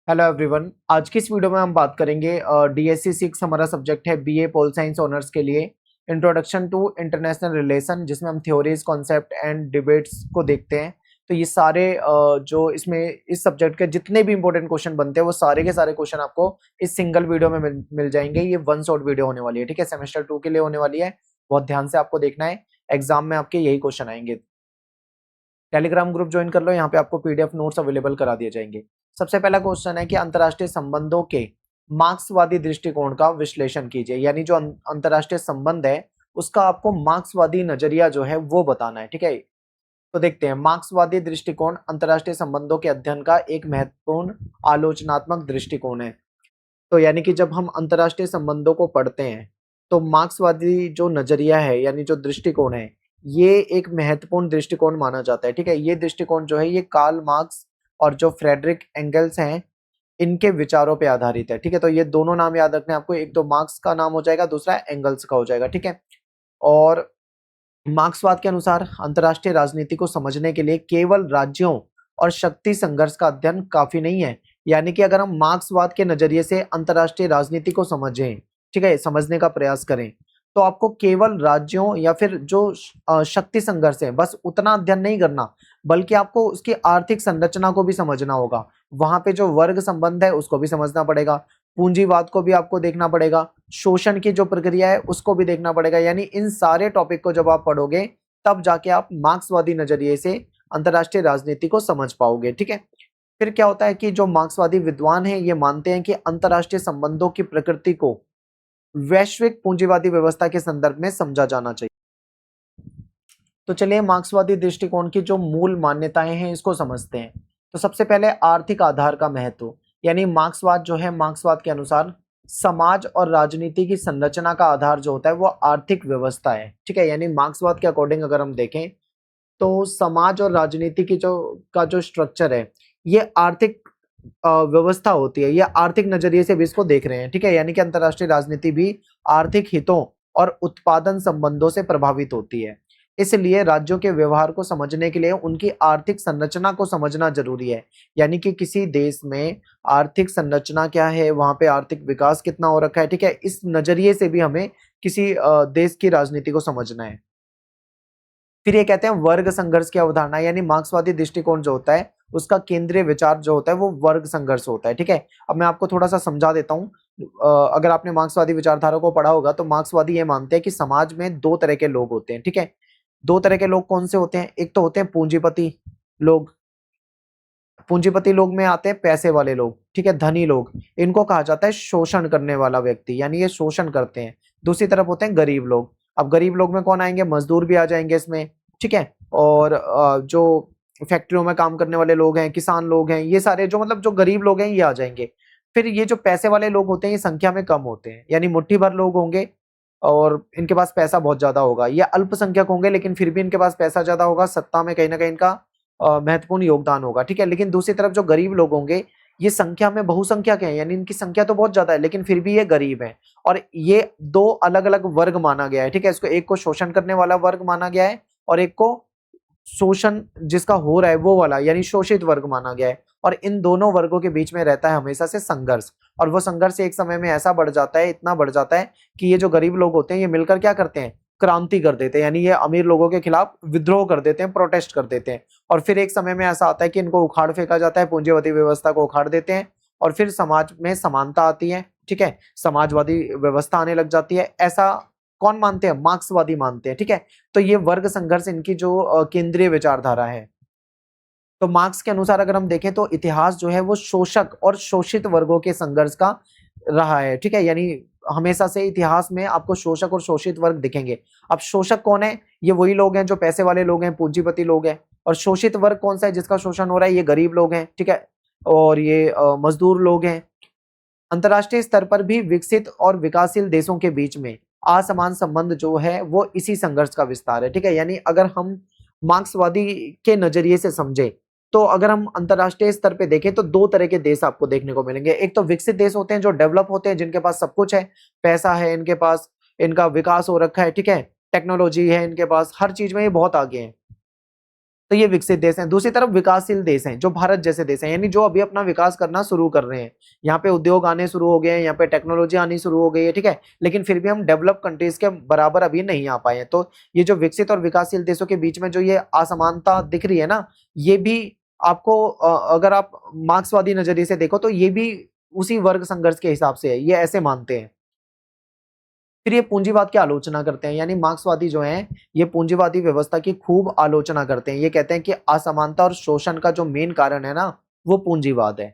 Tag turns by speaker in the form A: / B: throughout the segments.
A: Hello everyone. आज की इस वीडियो में हम बात करेंगे डीएससी 6 हमारा सब्जेक्ट है बीए पोल साइंस ऑनर्स के लिए इंट्रोडक्शन टू इंटरनेशनल रिलेशन, जिसमें हम थ्योरीज कॉन्सेप्ट एंड डिबेट्स को देखते हैं। तो ये सारे जो इसमें इस सब्जेक्ट के जितने भी इंपॉर्टेंट क्वेश्चन बनते हैं वो सारे के सारे क्वेश्चन आपको इस सिंगल वीडियो में मिल जाएंगे। ये वन शॉट वीडियो होने वाली है, ठीक है। सेमेस्टर 2 के लिए होने वाली है, बहुत ध्यान से आपको देखना है। एग्जाम में आपके यही क्वेश्चन आएंगे। टेलीग्राम ग्रुप ज्वाइन कर लो, यहाँ पे आपको पीडीएफ नोट्स अवेलेबल करा दिए जाएंगे। सबसे पहला क्वेश्चन है कि अंतर्राष्ट्रीय संबंधों के मार्क्सवादी दृष्टिकोण का विश्लेषण कीजिए। यानी जो अंतर्राष्ट्रीय संबंध है उसका आपको मार्क्सवादी नजरिया जो है वो बताना है, ठीक है। तो देखते हैं, मार्क्सवादी दृष्टिकोण अंतर्राष्ट्रीय संबंधों के अध्ययन का एक महत्वपूर्ण आलोचनात्मक दृष्टिकोण है। तो यानी कि जब हम अंतर्राष्ट्रीय संबंधों को पढ़ते हैं तो मार्क्सवादी जो नजरिया है यानी जो दृष्टिकोण है ये एक महत्वपूर्ण दृष्टिकोण माना जाता है, ठीक है। ये दृष्टिकोण जो है ये कार्ल मार्क्स और जो फ्रेडरिक एंगल्स हैं इनके विचारों पे आधारित है, ठीक है। तो ये दोनों नाम याद रखने हैं आपको, एक तो मार्क्स का नाम हो जाएगा, दूसरा एंगल्स का हो जाएगा, ठीक है। और मार्क्सवाद के अनुसार अंतर्राष्ट्रीय राजनीति को समझने के लिए केवल राज्यों और शक्ति संघर्ष का अध्ययन काफी नहीं है। यानी कि अगर हम मार्क्सवाद के नजरिए से अंतर्राष्ट्रीय राजनीति को समझें, ठीक है, समझने का प्रयास करें, तो आपको केवल राज्यों या फिर जो शक्ति संघर्ष है बस उतना अध्ययन नहीं करना, बल्कि आपको उसकी आर्थिक संरचना को भी समझना होगा। वहां पे जो वर्ग संबंध है उसको भी समझना पड़ेगा, पूंजीवाद को भी आपको देखना पड़ेगा, शोषण की जो प्रक्रिया है उसको भी देखना पड़ेगा। यानी इन सारे टॉपिक को जब आप पढ़ोगे तब जाके आप मार्क्सवादी नजरिए से अंतर्राष्ट्रीय राजनीति को समझ पाओगे, ठीक है। फिर क्या होता है कि जो मार्क्सवादी विद्वान हैं ये मानते हैं कि अंतर्राष्ट्रीय संबंधों की प्रकृति को वैश्विक पूंजीवादी व्यवस्था के संदर्भ में समझा जाना चाहिए। तो चलिए मार्क्सवादी दृष्टिकोण की जो मूल मान्यताएं हैं इसको समझते हैं। तो सबसे पहले आर्थिक आधार का महत्व, यानी मार्क्सवाद जो है, मार्क्सवाद के अनुसार समाज और राजनीति की संरचना का आधार जो होता है वो आर्थिक व्यवस्था है, ठीक है। यानी मार्क्सवाद के अकॉर्डिंग अगर हम देखें तो समाज और राजनीति की जो स्ट्रक्चर है ये आर्थिक व्यवस्था होती है, ये आर्थिक नजरिए से भी इसको देख रहे हैं, ठीक है। यानी कि अंतर्राष्ट्रीय राजनीति भी आर्थिक हितों और उत्पादन संबंधों से प्रभावित होती है। इसलिए राज्यों के व्यवहार को समझने के लिए उनकी आर्थिक संरचना को समझना जरूरी है। यानी कि किसी देश में आर्थिक संरचना क्या है, वहां पे आर्थिक विकास कितना हो रखा है, ठीक है, इस नजरिए से भी हमें किसी देश की राजनीति को समझना है। फिर ये कहते हैं वर्ग संघर्ष की अवधारणा, यानी मार्क्सवादी दृष्टिकोण जो होता है उसका केंद्रीय विचार जो होता है वो वर्ग संघर्ष होता है, ठीक है। अब मैं आपको थोड़ा सा समझा देता हूँ। अगर आपने मार्क्सवादी विचारधारा को पढ़ा होगा तो मार्क्सवादी ये मानते हैं कि समाज में दो तरह के लोग होते हैं, ठीक है। दो तरह के लोग कौन से होते हैं? एक तो होते हैं पूंजीपति लोग, पूंजीपति लोग में आते हैं पैसे वाले लोग, ठीक है, धनी लोग। इनको कहा जाता है शोषण करने वाला व्यक्ति, यानी ये शोषण करते हैं। दूसरी तरफ होते हैं गरीब लोग। अब गरीब लोग में कौन आएंगे? मजदूर भी आ जाएंगे इसमें, ठीक है। और जो फैक्ट्रियों में काम करने वाले लोग हैं, किसान लोग हैं, ये सारे जो मतलब जो गरीब लोग हैं ये आ जाएंगे। फिर ये जो पैसे वाले लोग होते हैं ये संख्या में कम होते हैं, यानी मुट्ठी भर लोग होंगे और इनके पास पैसा बहुत ज्यादा होगा। ये अल्पसंख्यक होंगे लेकिन फिर भी इनके पास पैसा ज्यादा होगा, सत्ता में कहीं ना कहीं इनका महत्वपूर्ण योगदान होगा, ठीक है। लेकिन दूसरी तरफ जो गरीब लोग होंगे ये संख्या में बहुसंख्यक हैं, यानी इनकी संख्या तो बहुत ज्यादा है लेकिन फिर भी ये गरीब हैं। और ये दो अलग अलग वर्ग माना गया है, ठीक है। इसको एक को शोषण करने वाला वर्ग माना गया है और एक को शोषण जिसका हो रहा है वो वाला यानी शोषित वर्ग माना गया है। और इन दोनों वर्गों के बीच में रहता है हमेशा से संघर्ष, और वो संघर्ष एक समय में ऐसा बढ़ जाता है, इतना बढ़ जाता है कि ये जो गरीब लोग होते हैं ये मिलकर क्या करते हैं? क्रांति कर देते हैं, यानी ये अमीर लोगों के खिलाफ विद्रोह कर देते हैं, प्रोटेस्ट कर देते हैं। और फिर एक समय में ऐसा आता है कि इनको उखाड़ फेंका जाता है, पूंजीवादी व्यवस्था को उखाड़ देते हैं और फिर समाज में समानता आती है, ठीक है, समाजवादी व्यवस्था आने लग जाती है। ऐसा कौन मानते हैं? मार्क्सवादी मानते हैं, ठीक है। तो ये वर्ग संघर्ष इनकी जो केंद्रीय विचारधारा है। तो मार्क्स के अनुसार अगर हम देखें तो इतिहास जो है वो शोषक और शोषित वर्गों के संघर्ष का रहा है, ठीक है। यानी हमेशा से इतिहास में आपको शोषक और शोषित वर्ग दिखेंगे। अब शोषक कौन है? ये वही लोग हैं जो पैसे वाले लोग हैं, पूंजीपति लोग हैं। और शोषित वर्ग कौन सा है जिसका शोषण हो रहा है? ये गरीब लोग हैं, ठीक है, और ये मजदूर लोग हैं। अंतर्राष्ट्रीय स्तर पर भी विकसित और विकासशील देशों के बीच में असमान संबंध जो है वो इसी संघर्ष का विस्तार है, ठीक है। यानी अगर हम मार्क्सवादी के नजरिए से समझे तो अगर हम अंतर्राष्ट्रीय स्तर पे देखें तो दो तरह के देश आपको देखने को मिलेंगे। एक तो विकसित देश होते हैं जो डेवलप होते हैं, जिनके पास सब कुछ है, पैसा है इनके पास, इनका विकास हो रखा है, ठीक है, टेक्नोलॉजी है इनके पास, हर चीज में ये बहुत आगे हैं। तो ये विकसित देश हैं। दूसरी तरफ विकासशील देश हैं जो भारत जैसे देश हैं, यानी जो अभी अपना विकास करना शुरू कर रहे हैं, यहाँ पे उद्योग आने शुरू हो गए हैं, यहाँ पे टेक्नोलॉजी आनी शुरू हो गई है, ठीक है, लेकिन फिर भी हम डेवलप कंट्रीज के बराबर अभी नहीं आ पाए हैं। तो ये जो विकसित और विकासशील देशों के बीच में जो ये असमानता दिख रही है ना, ये भी आपको अगर आप मार्क्सवादी नजरिए से देखो तो ये भी उसी वर्ग संघर्ष के हिसाब से है, ये ऐसे मानते हैं। फिर ये पूंजीवाद की आलोचना करते हैं, यानी मार्क्सवादी जो हैं ये पूंजीवादी व्यवस्था की खूब आलोचना करते हैं। ये कहते हैं कि असमानता और शोषण का जो मेन कारण है ना, वो पूंजीवाद है।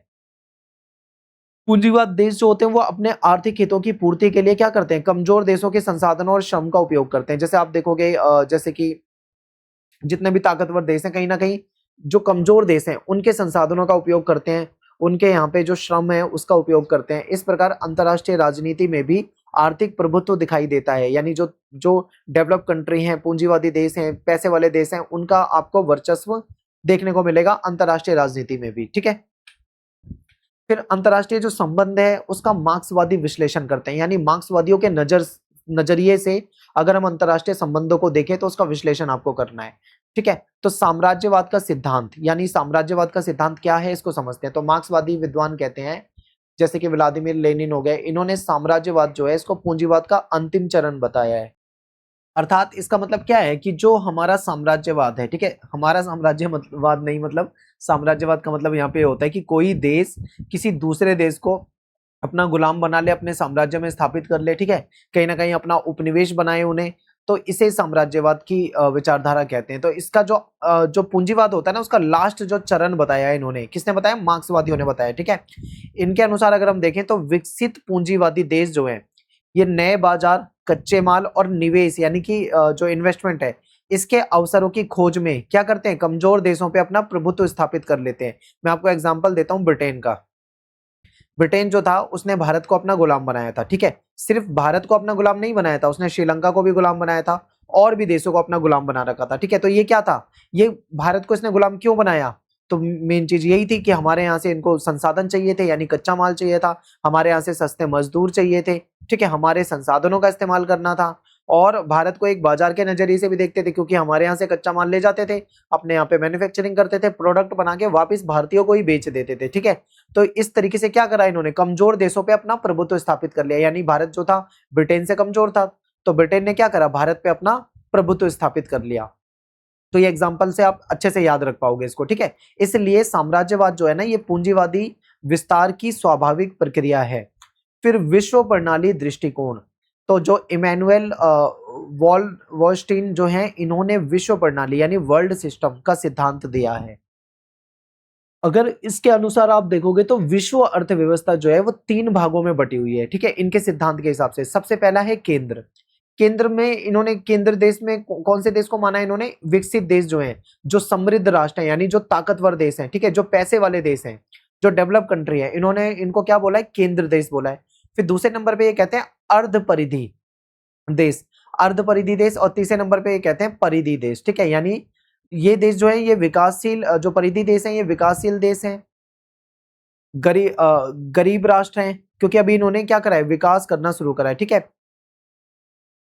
A: पूंजीवाद देश जो होते हैं वो अपने आर्थिक हितों की पूर्ति के लिए क्या करते हैं, कमजोर देशों के संसाधनों और श्रम का उपयोग करते हैं। जैसे आप देखोगे जैसे कि जितने भी ताकतवर देश हैं, कहीं ना कहीं जो कमजोर देश हैं उनके संसाधनों का उपयोग करते हैं, उनके यहाँ पे जो श्रम है उसका उपयोग करते हैं। इस प्रकार अंतर्राष्ट्रीय राजनीति में भी आर्थिक प्रभुत्व दिखाई देता है, यानी जो जो डेवलप कंट्री हैं, पूंजीवादी देश हैं, पैसे वाले देश हैं, उनका आपको वर्चस्व देखने को मिलेगा अंतर्राष्ट्रीय राजनीति में भी, ठीक है। फिर अंतर्राष्ट्रीय जो संबंध है उसका मार्क्सवादी विश्लेषण करते हैं, यानी मार्क्सवादियों के नजरिए से अगर हम अंतर्राष्ट्रीय संबंधों को देखें तो उसका विश्लेषण आपको करना है, ठीक है। तो साम्राज्यवाद का सिद्धांत, यानी साम्राज्यवाद का सिद्धांत क्या है इसको समझते हैं। तो मार्क्सवादी विद्वान कहते हैं, जैसे कि व्लादिमीर लेनिन हो गए, इन्होंने साम्राज्यवाद जो है इसको पूंजीवाद का अंतिम चरण बताया है। अर्थात इसका मतलब क्या है कि जो हमारा साम्राज्यवाद है, ठीक है, हमारा साम्राज्यवाद नहीं, मतलब साम्राज्यवाद का मतलब यहाँ पे होता है कि कोई देश किसी दूसरे देश को अपना गुलाम बना ले, अपने साम्राज्य में स्थापित कर ले, ठीक है, कहीं ना कहीं अपना उपनिवेश बनाए उन्हें, तो इसे साम्राज्यवाद की विचारधारा कहते हैं। तो इसका जो पूंजीवाद होता है ना, उसका लास्ट जो चरण बताया है इन्होंने, किसने बताया, मार्क्सवादियों ने बताया, ठीक है। इनके अनुसार अगर हम देखें तो विकसित पूंजीवादी देश जो है ये नए बाजार, कच्चे माल और निवेश, यानी कि जो इन्वेस्टमेंट है, इसके अवसरों की खोज में क्या करते हैं, कमजोर देशों पे अपना प्रभुत्व स्थापित कर लेते हैं। मैं आपको एग्जांपल देता हूं ब्रिटेन का। ब्रिटेन जो था उसने भारत को अपना गुलाम बनाया था, ठीक है, सिर्फ भारत को अपना गुलाम नहीं बनाया था, उसने श्रीलंका को भी गुलाम बनाया था और भी देशों को अपना गुलाम बना रखा था, ठीक है। तो ये क्या था, ये भारत को इसने गुलाम क्यों बनाया, तो मेन चीज यही थी कि हमारे यहाँ से इनको संसाधन चाहिए थे, यानी कच्चा माल चाहिए था, हमारे यहाँ से सस्ते मजदूर चाहिए थे, ठीक है, हमारे संसाधनों का इस्तेमाल करना था। और भारत को एक बाजार के नजरिए से भी देखते थे, क्योंकि हमारे यहाँ से कच्चा माल ले जाते थे, अपने यहाँ पे मैन्युफैक्चरिंग करते थे, प्रोडक्ट बना के वापस भारतीयों को ही बेच देते थे, ठीक है। तो इस तरीके से क्या करा इन्होंने, कमजोर देशों पे अपना प्रभुत्व स्थापित कर लिया, यानी भारत जो था ब्रिटेन से कमजोर था, तो ब्रिटेन ने क्या करा, भारत पे अपना प्रभुत्व स्थापित कर लिया। तो ये एग्जांपल से आप अच्छे से याद रख पाओगे इसको, ठीक है। इसलिए साम्राज्यवाद जो है ना, ये पूंजीवादी विस्तार की स्वाभाविक प्रक्रिया है। फिर विश्व प्रणाली दृष्टिकोण, तो जो इमैनुअल वॉलस्टीन जो है, इन्होंने विश्व प्रणाली यानी वर्ल्ड सिस्टम का सिद्धांत दिया है। अगर इसके अनुसार आप देखोगे तो विश्व अर्थव्यवस्था जो है वो 3 भागों में बटी हुई है, ठीक है, इनके सिद्धांत के हिसाब से। सबसे पहला है केंद्र। केंद्र में इन्होंने, केंद्र देश में कौन से देश को माना है इन्होंने, विकसित देश जो हैं, जो समृद्ध राष्ट्र हैं, यानी जो ताकतवर देश हैं, ठीक है, जो पैसे वाले देश हैं, जो डेवलप कंट्री है, इन्होंने इनको क्या बोला है, केंद्र देश बोला है। फिर दूसरे नंबर पे ये कहते हैं अर्ध परिधि देश, अर्ध परिधि देश, और तीसरे नंबर पे ये कहते हैं परिधि देश, ठीक है। यानी ये देश जो है ये विकासशील, जो परिधि देश है ये विकासशील देश है, गरीब राष्ट्र हैं, क्योंकि अभी इन्होंने क्या करा है, विकास करना शुरू करा है, ठीक है।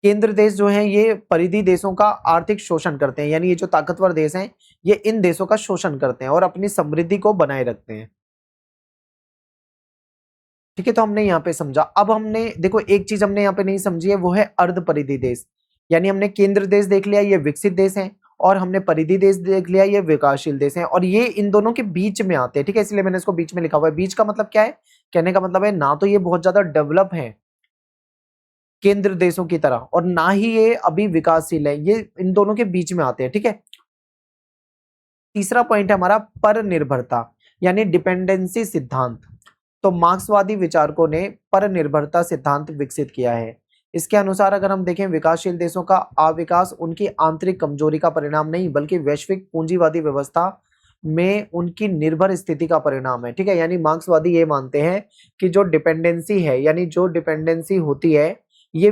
A: केंद्र देश जो हैं ये परिधि देशों का आर्थिक शोषण करते हैं, यानी ये जो ताकतवर देश हैं ये इन देशों का शोषण करते हैं और अपनी समृद्धि को बनाए रखते हैं, ठीक है। तो हमने यहाँ पे समझा। अब हमने देखो एक चीज हमने यहाँ पे नहीं समझी है, वो है अर्ध परिधि देश। यानी हमने केंद्र देश देख लिया, ये विकसित देश हैं, और हमने परिधि देश देख लिया, ये विकासशील देश हैं, और ये इन दोनों के बीच में आते हैं, ठीक है, इसलिए मैंने इसको बीच में लिखा हुआ है। बीच का मतलब क्या है, कहने का मतलब है ना तो ये बहुत ज्यादा डेवलप है केंद्र देशों की तरह, और ना ही ये अभी विकासशील है, ये इन दोनों के बीच में आते हैं, ठीक है। तीसरा पॉइंट है हमारा पर निर्भरता, यानी डिपेंडेंसी सिद्धांत। तो मार्क्सवादी विचारकों ने पर निर्भरता सिद्धांत विकसित किया है। इसके अनुसार अगर हम देखें, विकासशील देशों का अविकास उनकी आंतरिक कमजोरी का परिणाम नहीं, बल्कि वैश्विक पूंजीवादी व्यवस्था में उनकी निर्भर स्थिति का परिणाम है, ठीक है। यानी मार्क्सवादी ये मानते हैं कि जो डिपेंडेंसी है, यानी जो डिपेंडेंसी होती है, ये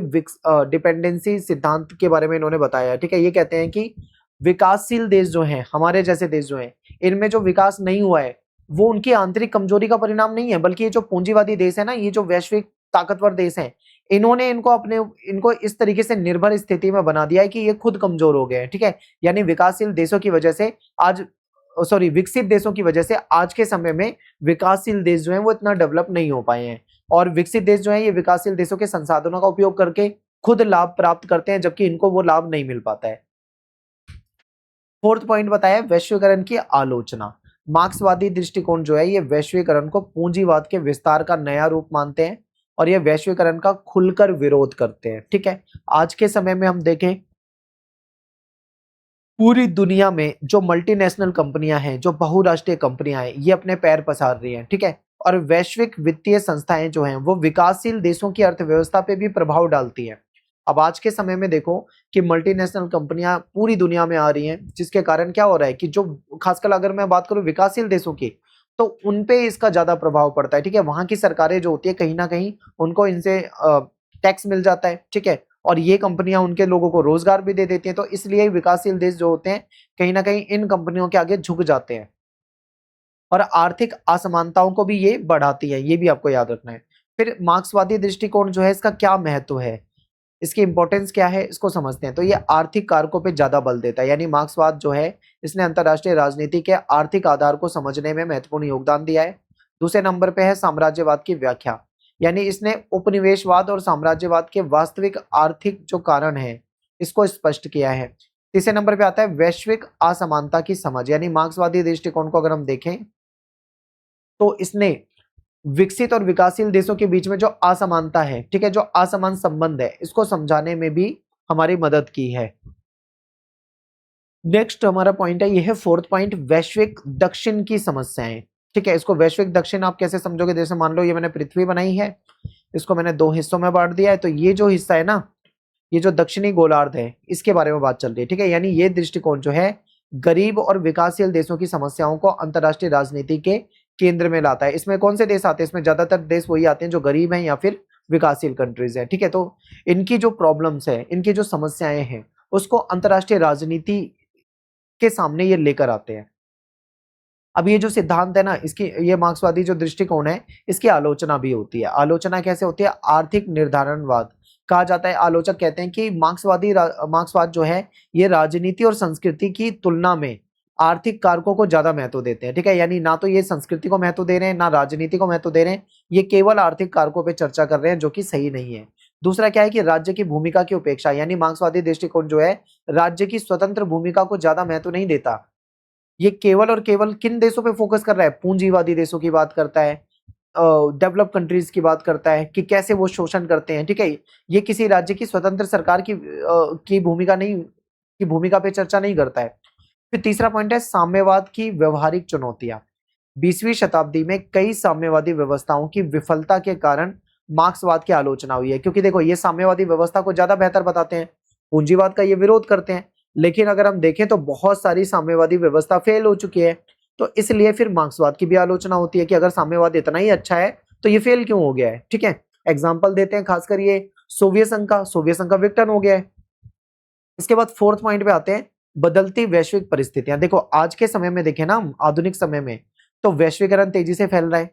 A: डिपेंडेंसी सिद्धांत के बारे में इन्होंने बताया है, ठीक है। ये कहते हैं कि विकासशील देश जो हैं, हमारे जैसे देश जो हैं, इनमें जो विकास नहीं हुआ है वो उनकी आंतरिक कमजोरी का परिणाम नहीं है, बल्कि ये जो पूंजीवादी देश है ना, ये जो वैश्विक ताकतवर देश हैं, इन्होंने इनको इस तरीके से निर्भर स्थिति में बना दिया है कि ये खुद कमजोर हो गए हैं, ठीक है। यानी विकासशील देशों की वजह से आज सॉरी विकसित देशों की वजह से आज के समय में विकासशील देश जो है वो इतना डेवलप नहीं हो पाए हैं, और विकसित देश जो है ये विकासशील देशों के संसाधनों का उपयोग करके खुद लाभ प्राप्त करते हैं, जबकि इनको वो लाभ नहीं मिल पाता है। फोर्थ पॉइंट बताया वैश्वीकरण की आलोचना। मार्क्सवादी दृष्टिकोण जो है ये वैश्वीकरण को पूंजीवाद के विस्तार का नया रूप मानते हैं, और ये वैश्वीकरण का खुलकर विरोध करते हैं, ठीक है। आज के समय में हम देखें पूरी दुनिया में जो मल्टीनेशनल कंपनियां हैं, जो बहुराष्ट्रीय कंपनियां हैं, ये अपने पैर पसार रही हैं, ठीक है। और वैश्विक वित्तीय संस्थाएं जो हैं वो विकासशील देशों की अर्थव्यवस्था पे भी प्रभाव डालती हैं। अब आज के समय में देखो कि मल्टीनेशनल कंपनियां पूरी दुनिया में आ रही हैं, जिसके कारण क्या हो रहा है कि जो खासकर अगर मैं बात करूं विकासशील देशों की, तो उनपे इसका ज्यादा प्रभाव पड़ता है, ठीक है। वहां की सरकारें जो होती है कहीं ना कहीं उनको इनसे टैक्स मिल जाता है, ठीक है, और ये कंपनियां उनके लोगों को रोजगार भी दे देती हैं, तो इसलिए विकासशील देश जो होते हैं कहीं ना कहीं इन कंपनियों के आगे झुक जाते हैं, और आर्थिक असमानताओं को भी ये बढ़ाती है, ये भी आपको याद रखना है। फिर मार्क्सवादी दृष्टिकोण जो है इसका क्या महत्व है, इसकी इंपॉर्टेंस क्या है, इसको समझते हैं। तो ये आर्थिक कारकों पे ज्यादा बल देता है, यानी मार्क्सवाद जो है इसने अंतरराष्ट्रीय राजनीति के आर्थिक आधार को समझने में महत्वपूर्ण योगदान दिया है। दूसरे नंबर पे है साम्राज्यवाद की व्याख्या, यानी इसने उपनिवेशवाद और साम्राज्यवाद के वास्तविक आर्थिक जो कारण है इसको स्पष्ट किया है। तीसरे नंबर पे आता है वैश्विक असमानता की समझ, यानी मार्क्सवादी दृष्टिकोण को अगर हम देखें तो इसने विकसित और विकासशील देशों के बीच में जो असमानता है, ठीक है, जो असमान संबंध है, इसको समझाने में भी हमारी मदद की है। नेक्स्ट हमारा पॉइंट है, यह है फोर्थ पॉइंट, वैश्विक दक्षिण की समस्याएं, ठीक है। इसको वैश्विक दक्षिण आप कैसे समझोगे, जैसे मान लो ये मैंने पृथ्वी बनाई है, इसको मैंने दो हिस्सों में बांट दिया है, तो ये जो हिस्सा है ना, ये जो दक्षिणी गोलार्ध है, इसके बारे में बात चल रही है, ठीक है। यानी ये दृष्टिकोण जो है गरीब और विकासशील देशों की समस्याओं को अंतरराष्ट्रीय राजनीति के केंद्र में लाता है। इसमें कौन से देश आते हैं, इसमें ज्यादातर देश वही आते हैं जो गरीब हैं या फिर विकासशील कंट्रीज है, ठीक है। तो इनकी जो प्रॉब्लम्स है, इनकी जो समस्याएं हैं, उसको अंतरराष्ट्रीय राजनीति के सामने ये लेकर आते हैं। अब ये जो सिद्धांत है ना, इसकी ये मार्क्सवादी जो दृष्टिकोण है इसकी आलोचना भी होती है। आलोचना कैसे होती है, आर्थिक निर्धारणवाद कहा जाता है। आलोचक कहते हैं कि मार्क्सवाद जो है ये राजनीति और संस्कृति की तुलना में आर्थिक कारकों को ज्यादा महत्व देते हैं, ठीक है। यानी ना तो ये संस्कृति को महत्व दे रहे हैं, ना राजनीति को महत्व दे रहे हैं, ये केवल आर्थिक कारकों पे चर्चा कर रहे हैं, जो कि सही नहीं है। दूसरा क्या है कि राज्य की भूमिका की उपेक्षा, यानी मार्क्सवादी दृष्टिकोण जो है राज्य की स्वतंत्र भूमिका को ज्यादा महत्व नहीं देता। ये केवल और केवल किन देशों पे फोकस कर रहा है, पूंजीवादी देशों की बात करता है, डेवलप कंट्रीज की बात करता है कि कैसे वो शोषण करते हैं, ठीक है। ये किसी राज्य की स्वतंत्र सरकार की भूमिका पे चर्चा नहीं करता है। फिर तीसरा पॉइंट है साम्यवाद की व्यवहारिक चुनौतियां। 20वीं शताब्दी में कई साम्यवादी व्यवस्थाओं की विफलता के कारण मार्क्सवाद की आलोचना हुई है, क्योंकि देखो ये साम्यवादी व्यवस्था को ज्यादा बेहतर बताते हैं, पूंजीवाद का ये विरोध करते हैं, लेकिन अगर हम देखें तो बहुत सारी साम्यवादी व्यवस्था फेल हो चुकी है, तो इसलिए फिर मार्क्सवाद की भी आलोचना होती है कि अगर साम्यवाद इतना ही अच्छा है तो ये फेल क्यों हो गया है, ठीक है। एग्जाम्पल देते हैं, खासकर ये सोवियत संघ का विघटन हो गया है। इसके बाद फोर्थ पॉइंट पे आते हैं बदलती वैश्विक परिस्थितियां। देखो आज के समय में देखें ना, आधुनिक समय में तो वैश्वीकरण तेजी से फैल रहा है,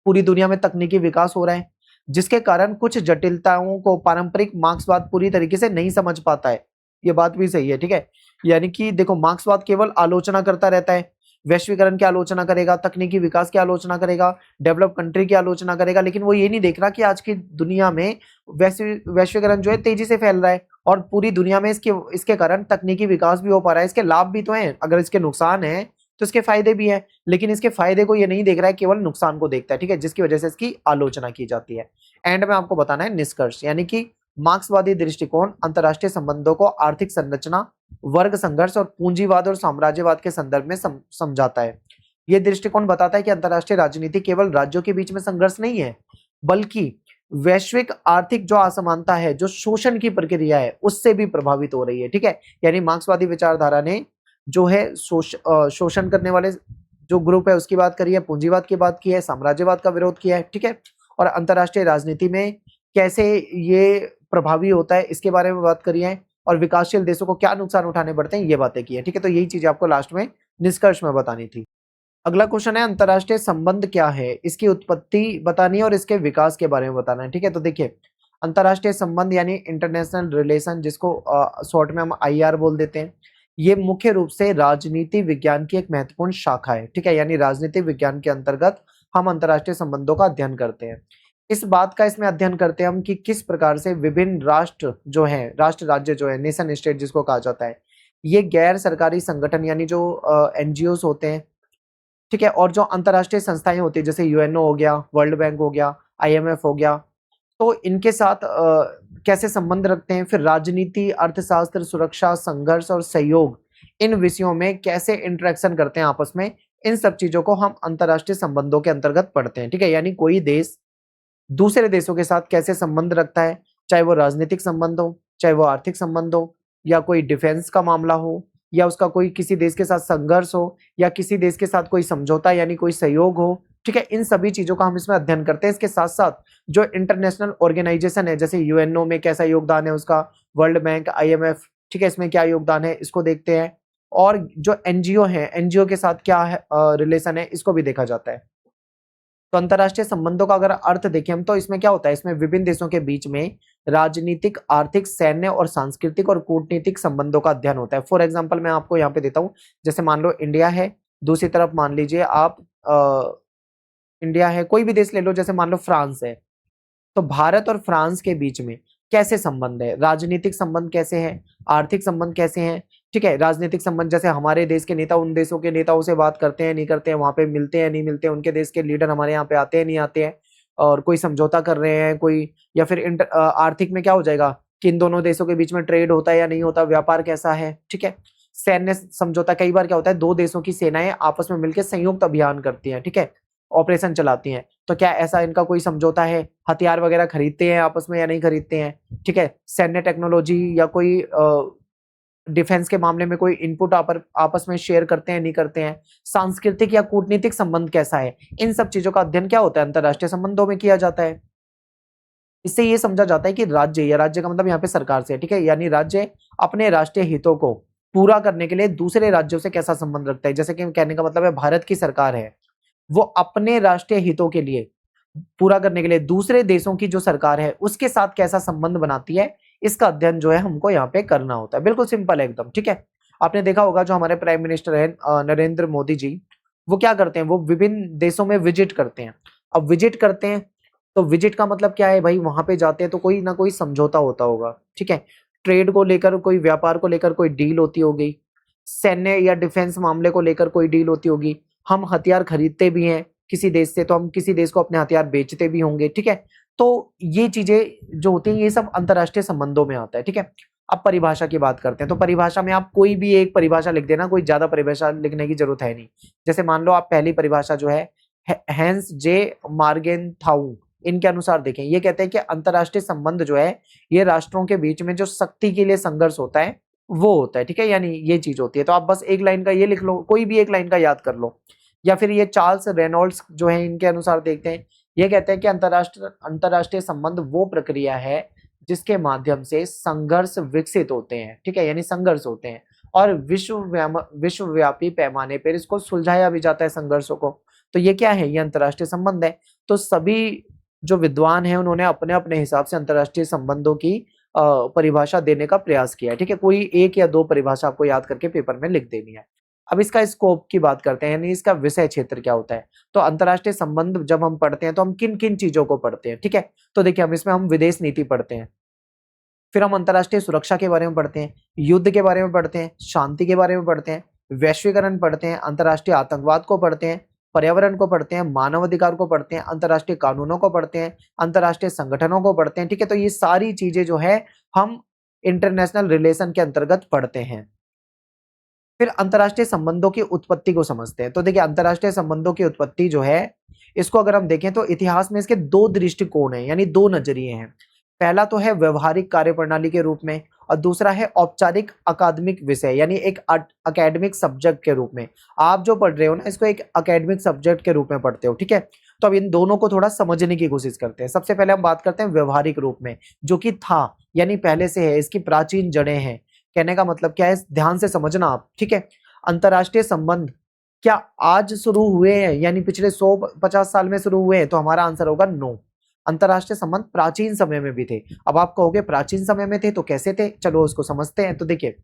A: पूरी दुनिया में तकनीकी विकास हो रहा है, जिसके कारण कुछ जटिलताओं को पारंपरिक मार्क्सवाद पूरी तरीके से नहीं समझ पाता है। ये बात भी सही है, ठीक है। यानी कि देखो मार्क्सवाद केवल आलोचना करता रहता है, वैश्वीकरण की आलोचना करेगा, तकनीकी विकास की आलोचना करेगा, डेवलप कंट्री की आलोचना करेगा, लेकिन वो ये नहीं देख रहा कि आज की दुनिया में वैश्वीकरण जो है तेजी से फैल रहा है, और पूरी दुनिया में इसके कारण तकनीकी विकास भी हो पा रहा है। इसके लाभ भी तो हैं, अगर इसके नुकसान है तो इसके फायदे भी है, लेकिन इसके फायदे को ये नहीं देख रहा है, केवल नुकसान को देखता है, ठीक है, जिसकी वजह से इसकी आलोचना की जाती है। एंड में आपको बताना है निष्कर्ष, यानी कि मार्क्सवादी दृष्टिकोण अंतरराष्ट्रीय संबंधों को आर्थिक संरचना, वर्ग संघर्ष और पूंजीवाद और साम्राज्यवाद के संदर्भ में समझाता है। यह दृष्टिकोण बताता है कि अंतरराष्ट्रीय राजनीति केवल राज्यों के बीच में संघर्ष नहीं है, बल्कि वैश्विक आर्थिक जो असमानता है, जो शोषण की प्रक्रिया है, उससे भी प्रभावित हो रही है, ठीक है। यानी मार्क्सवादी विचारधारा ने जो है शोषण करने वाले जो ग्रुप है उसकी बात करी है, पूंजीवाद की बात की है, साम्राज्यवाद का विरोध किया है, ठीक है, और अंतरराष्ट्रीय राजनीति में कैसे ये प्रभावी होता है इसके बारे में बात करी है, और विकासशील देशों को क्या नुकसान उठाने पड़ते हैं ये बातें की है, ठीक है। तो यही चीज आपको लास्ट में निष्कर्ष में बतानी थी। अगला क्वेश्चन है अंतरराष्ट्रीय संबंध क्या है, इसकी उत्पत्ति बतानी है और इसके विकास के बारे में बताना है। ठीक है, तो देखिए अंतरराष्ट्रीय संबंध यानी इंटरनेशनल रिलेशन, जिसको शॉर्ट में हम आईआर बोल देते हैं, ये मुख्य रूप से राजनीति विज्ञान की एक महत्वपूर्ण शाखा है। ठीक है, यानी राजनीति विज्ञान के अंतर्गत हम अंतरराष्ट्रीय संबंधों का अध्ययन करते हैं। इस बात का इसमें अध्ययन करते हैं हम कि किस प्रकार से विभिन्न राष्ट्र जो है, राष्ट्र राज्य जो है, नेशन स्टेट जिसको कहा जाता है, ये गैर सरकारी संगठन यानी जो एनजीओ होते हैं, ठीक है, और जो अंतर्राष्ट्रीय संस्थाएं होती है जैसे यूएनओ हो गया, वर्ल्ड बैंक हो गया, आईएमएफ हो गया, तो इनके साथ कैसे संबंध रखते हैं, फिर राजनीति, अर्थशास्त्र, सुरक्षा, संघर्ष और सहयोग, इन विषयों में कैसे इंटरेक्शन करते हैं आपस में, इन सब चीजों को हम अंतर्राष्ट्रीय संबंधों के अंतर्गत पढ़ते हैं। ठीक है, यानी कोई देश दूसरे देशों के साथ कैसे संबंध रखता है, चाहे वो राजनीतिक संबंध हो, चाहे वो आर्थिक संबंध हो, या कोई डिफेंस का मामला हो, या उसका कोई किसी देश के साथ संघर्ष हो, या किसी देश के साथ कोई समझौता यानी कोई सहयोग हो। ठीक है, इन सभी चीजों का हम इसमें अध्ययन करते हैं। इसके साथ साथ जो इंटरनेशनल ऑर्गेनाइजेशन है, जैसे यूएनओ में कैसा योगदान है उसका, वर्ल्ड बैंक, आईएमएफ, ठीक है, इसमें क्या योगदान है इसको देखते हैं, और जो एनजीओ है, एनजीओ के साथ क्या है रिलेशन है, इसको भी देखा जाता है। तो अंतरराष्ट्रीय संबंधों का अगर अर्थ देखें हम, तो इसमें क्या होता है, इसमें विभिन्न देशों के बीच में राजनीतिक, आर्थिक, सैन्य और सांस्कृतिक और कूटनीतिक संबंधों का अध्ययन होता है। फॉर एग्जांपल मैं आपको यहाँ पे देता हूँ, जैसे मान लो इंडिया है, दूसरी तरफ मान लीजिए आप इंडिया है, कोई भी देश ले लो, जैसे मान लो फ्रांस है, तो भारत और फ्रांस के बीच में कैसे संबंध है, राजनीतिक संबंध कैसे हैं, आर्थिक संबंध कैसे हैं। ठीक है, राजनीतिक संबंध जैसे हमारे देश के नेता उन देशों के नेताओं से बात करते हैं नहीं करते हैं, वहां पे मिलते हैं नहीं मिलते हैं, उनके देश के लीडर हमारे यहाँ पे आते हैं नहीं आते हैं, और कोई समझौता कर रहे हैं कोई, या फिर आर्थिक में क्या हो जाएगा कि इन दोनों देशों के बीच में ट्रेड होता है या नहीं होता, व्यापार कैसा है। ठीक है, सैन्य समझौता, कई बार क्या होता है, दो देशों की सेनाएं आपस में मिलकर संयुक्त अभियान करती हैं, ठीक है, ऑपरेशन चलाती हैं, तो क्या ऐसा इनका कोई समझौता है, हथियार वगैरह खरीदते हैं आपस में या नहीं खरीदते हैं। ठीक है, सैन्य टेक्नोलॉजी या कोई डिफेंस के मामले में कोई इनपुट आपस में शेयर करते हैं नहीं करते हैं, सांस्कृतिक या कूटनीतिक संबंध कैसा है, इन सब चीजों का अध्ययन क्या होता है, अंतरराष्ट्रीय संबंधों में किया जाता है। इससे ये समझा जाता है कि राज्य, या राज्य का मतलब यहाँ पे सरकार से, ठीक है, यानी राज्य अपने राष्ट्रीय हितों को पूरा करने के लिए दूसरे राज्यों से कैसा संबंध रखता है। जैसे कि कहने का मतलब है भारत की सरकार है, वो अपने राष्ट्रीय हितों के लिए पूरा करने के लिए दूसरे देशों की जो सरकार है उसके साथ कैसा संबंध बनाती है, इसका अध्ययन जो है हमको यहाँ पे करना होता है। बिल्कुल सिंपल है एकदम। ठीक है, आपने देखा होगा जो हमारे प्राइम मिनिस्टर है नरेंद्र मोदी जी, वो क्या करते हैं, वो विभिन्न देशों में विजिट करते हैं। अब विजिट करते हैं तो विजिट का मतलब क्या है भाई, वहां पे जाते हैं तो कोई ना कोई समझौता होता होगा। ठीक है, ट्रेड को लेकर, कोई व्यापार को लेकर कोई डील होती होगी, सैन्य या डिफेंस मामले को लेकर कोई डील होती होगी, हम हथियार खरीदते भी हैं किसी देश से, तो हम किसी देश को अपने हथियार बेचते भी होंगे। ठीक है, तो ये चीजें जो होती हैं ये सब अंतरराष्ट्रीय संबंधों में आता है। ठीक है, अब परिभाषा की बात करते हैं, तो परिभाषा में आप कोई भी एक परिभाषा लिख देना, कोई ज्यादा परिभाषा लिखने की जरूरत है नहीं। जैसे मान लो आप पहली परिभाषा जो है हैंस जे मार्गेनथाउ, इनके अनुसार देखें, ये कहते हैं कि अंतरराष्ट्रीय संबंध जो है ये राष्ट्रों के बीच में जो शक्ति के लिए संघर्ष होता है वो होता है। ठीक है, यानी ये चीज होती है। तो आप बस एक लाइन का ये लिख लो, कोई भी एक लाइन का याद कर लो। या फिर ये चार्ल्स रेनॉल्ड्स जो है इनके अनुसार देखते हैं, ये कहते हैं कि अंतरराष्ट्रीय संबंध वो प्रक्रिया है जिसके माध्यम से संघर्ष विकसित होते हैं। ठीक है, यानी संघर्ष होते हैं और विश्वव्यापी पैमाने पर इसको सुलझाया भी जाता है संघर्षों को। तो ये क्या है, ये अंतरराष्ट्रीय संबंध है। तो सभी जो विद्वान हैं उन्होंने अपने अपने हिसाब से अंतरराष्ट्रीय संबंधों की परिभाषा देने का प्रयास किया है। ठीक है, कोई एक या दो परिभाषा आपको याद करके पेपर में लिख देनी है। अब इसका स्कोप की बात करते हैं, यानी इसका विषय क्षेत्र क्या होता है। तो अंतरराष्ट्रीय संबंध जब हम पढ़ते हैं तो हम किन किन चीजों को पढ़ते हैं। ठीक है, तो देखिए हम विदेश नीति पढ़ते हैं, फिर हम अंतरराष्ट्रीय सुरक्षा के बारे में पढ़ते हैं, युद्ध के बारे में पढ़ते हैं, शांति के बारे में पढ़ते हैं, वैश्वीकरण पढ़ते हैं, अंतरराष्ट्रीय आतंकवाद को पढ़ते हैं, पर्यावरण को पढ़ते हैं, मानवाधिकार को पढ़ते हैं, अंतरराष्ट्रीय कानूनों को पढ़ते हैं, अंतरराष्ट्रीय संगठनों को पढ़ते हैं। ठीक है, तो ये सारी चीजें जो है हम इंटरनेशनल रिलेशन के अंतर्गत पढ़ते हैं। फिर अंतरराष्ट्रीय संबंधों की उत्पत्ति को समझते हैं। तो देखिए अंतरराष्ट्रीय संबंधों की उत्पत्ति जो है, इसको अगर हम देखें तो इतिहास में इसके दो दृष्टिकोण हैं, यानी दो नजरिए हैं। पहला तो है व्यवहारिक कार्यप्रणाली के रूप में, और दूसरा है औपचारिक अकादमिक विषय, यानी एक अकेडमिक सब्जेक्ट के रूप में। आप जो पढ़ रहे हो ना, इसको एक अकेडमिक सब्जेक्ट के रूप में पढ़ते हो। ठीक है, तो अब इन दोनों को थोड़ा समझने की कोशिश करते हैं। सबसे पहले हम बात करते हैं व्यवहारिक रूप में, जो कि था, यानी पहले से है, इसकी प्राचीन जड़ें हैं। कहने का मतलब क्या है, ध्यान से समझना आप। ठीक है, अंतरराष्ट्रीय संबंध क्या आज शुरू हुए हैं यानी पिछले 150 साल में शुरू हुए हैं? तो हमारा आंसर होगा नो। अंतरराष्ट्रीय संबंध प्राचीन समय में भी थे। अब आप कहोगे प्राचीन समय में थे तो कैसे थे, चलो उसको समझते हैं। तो देखिए,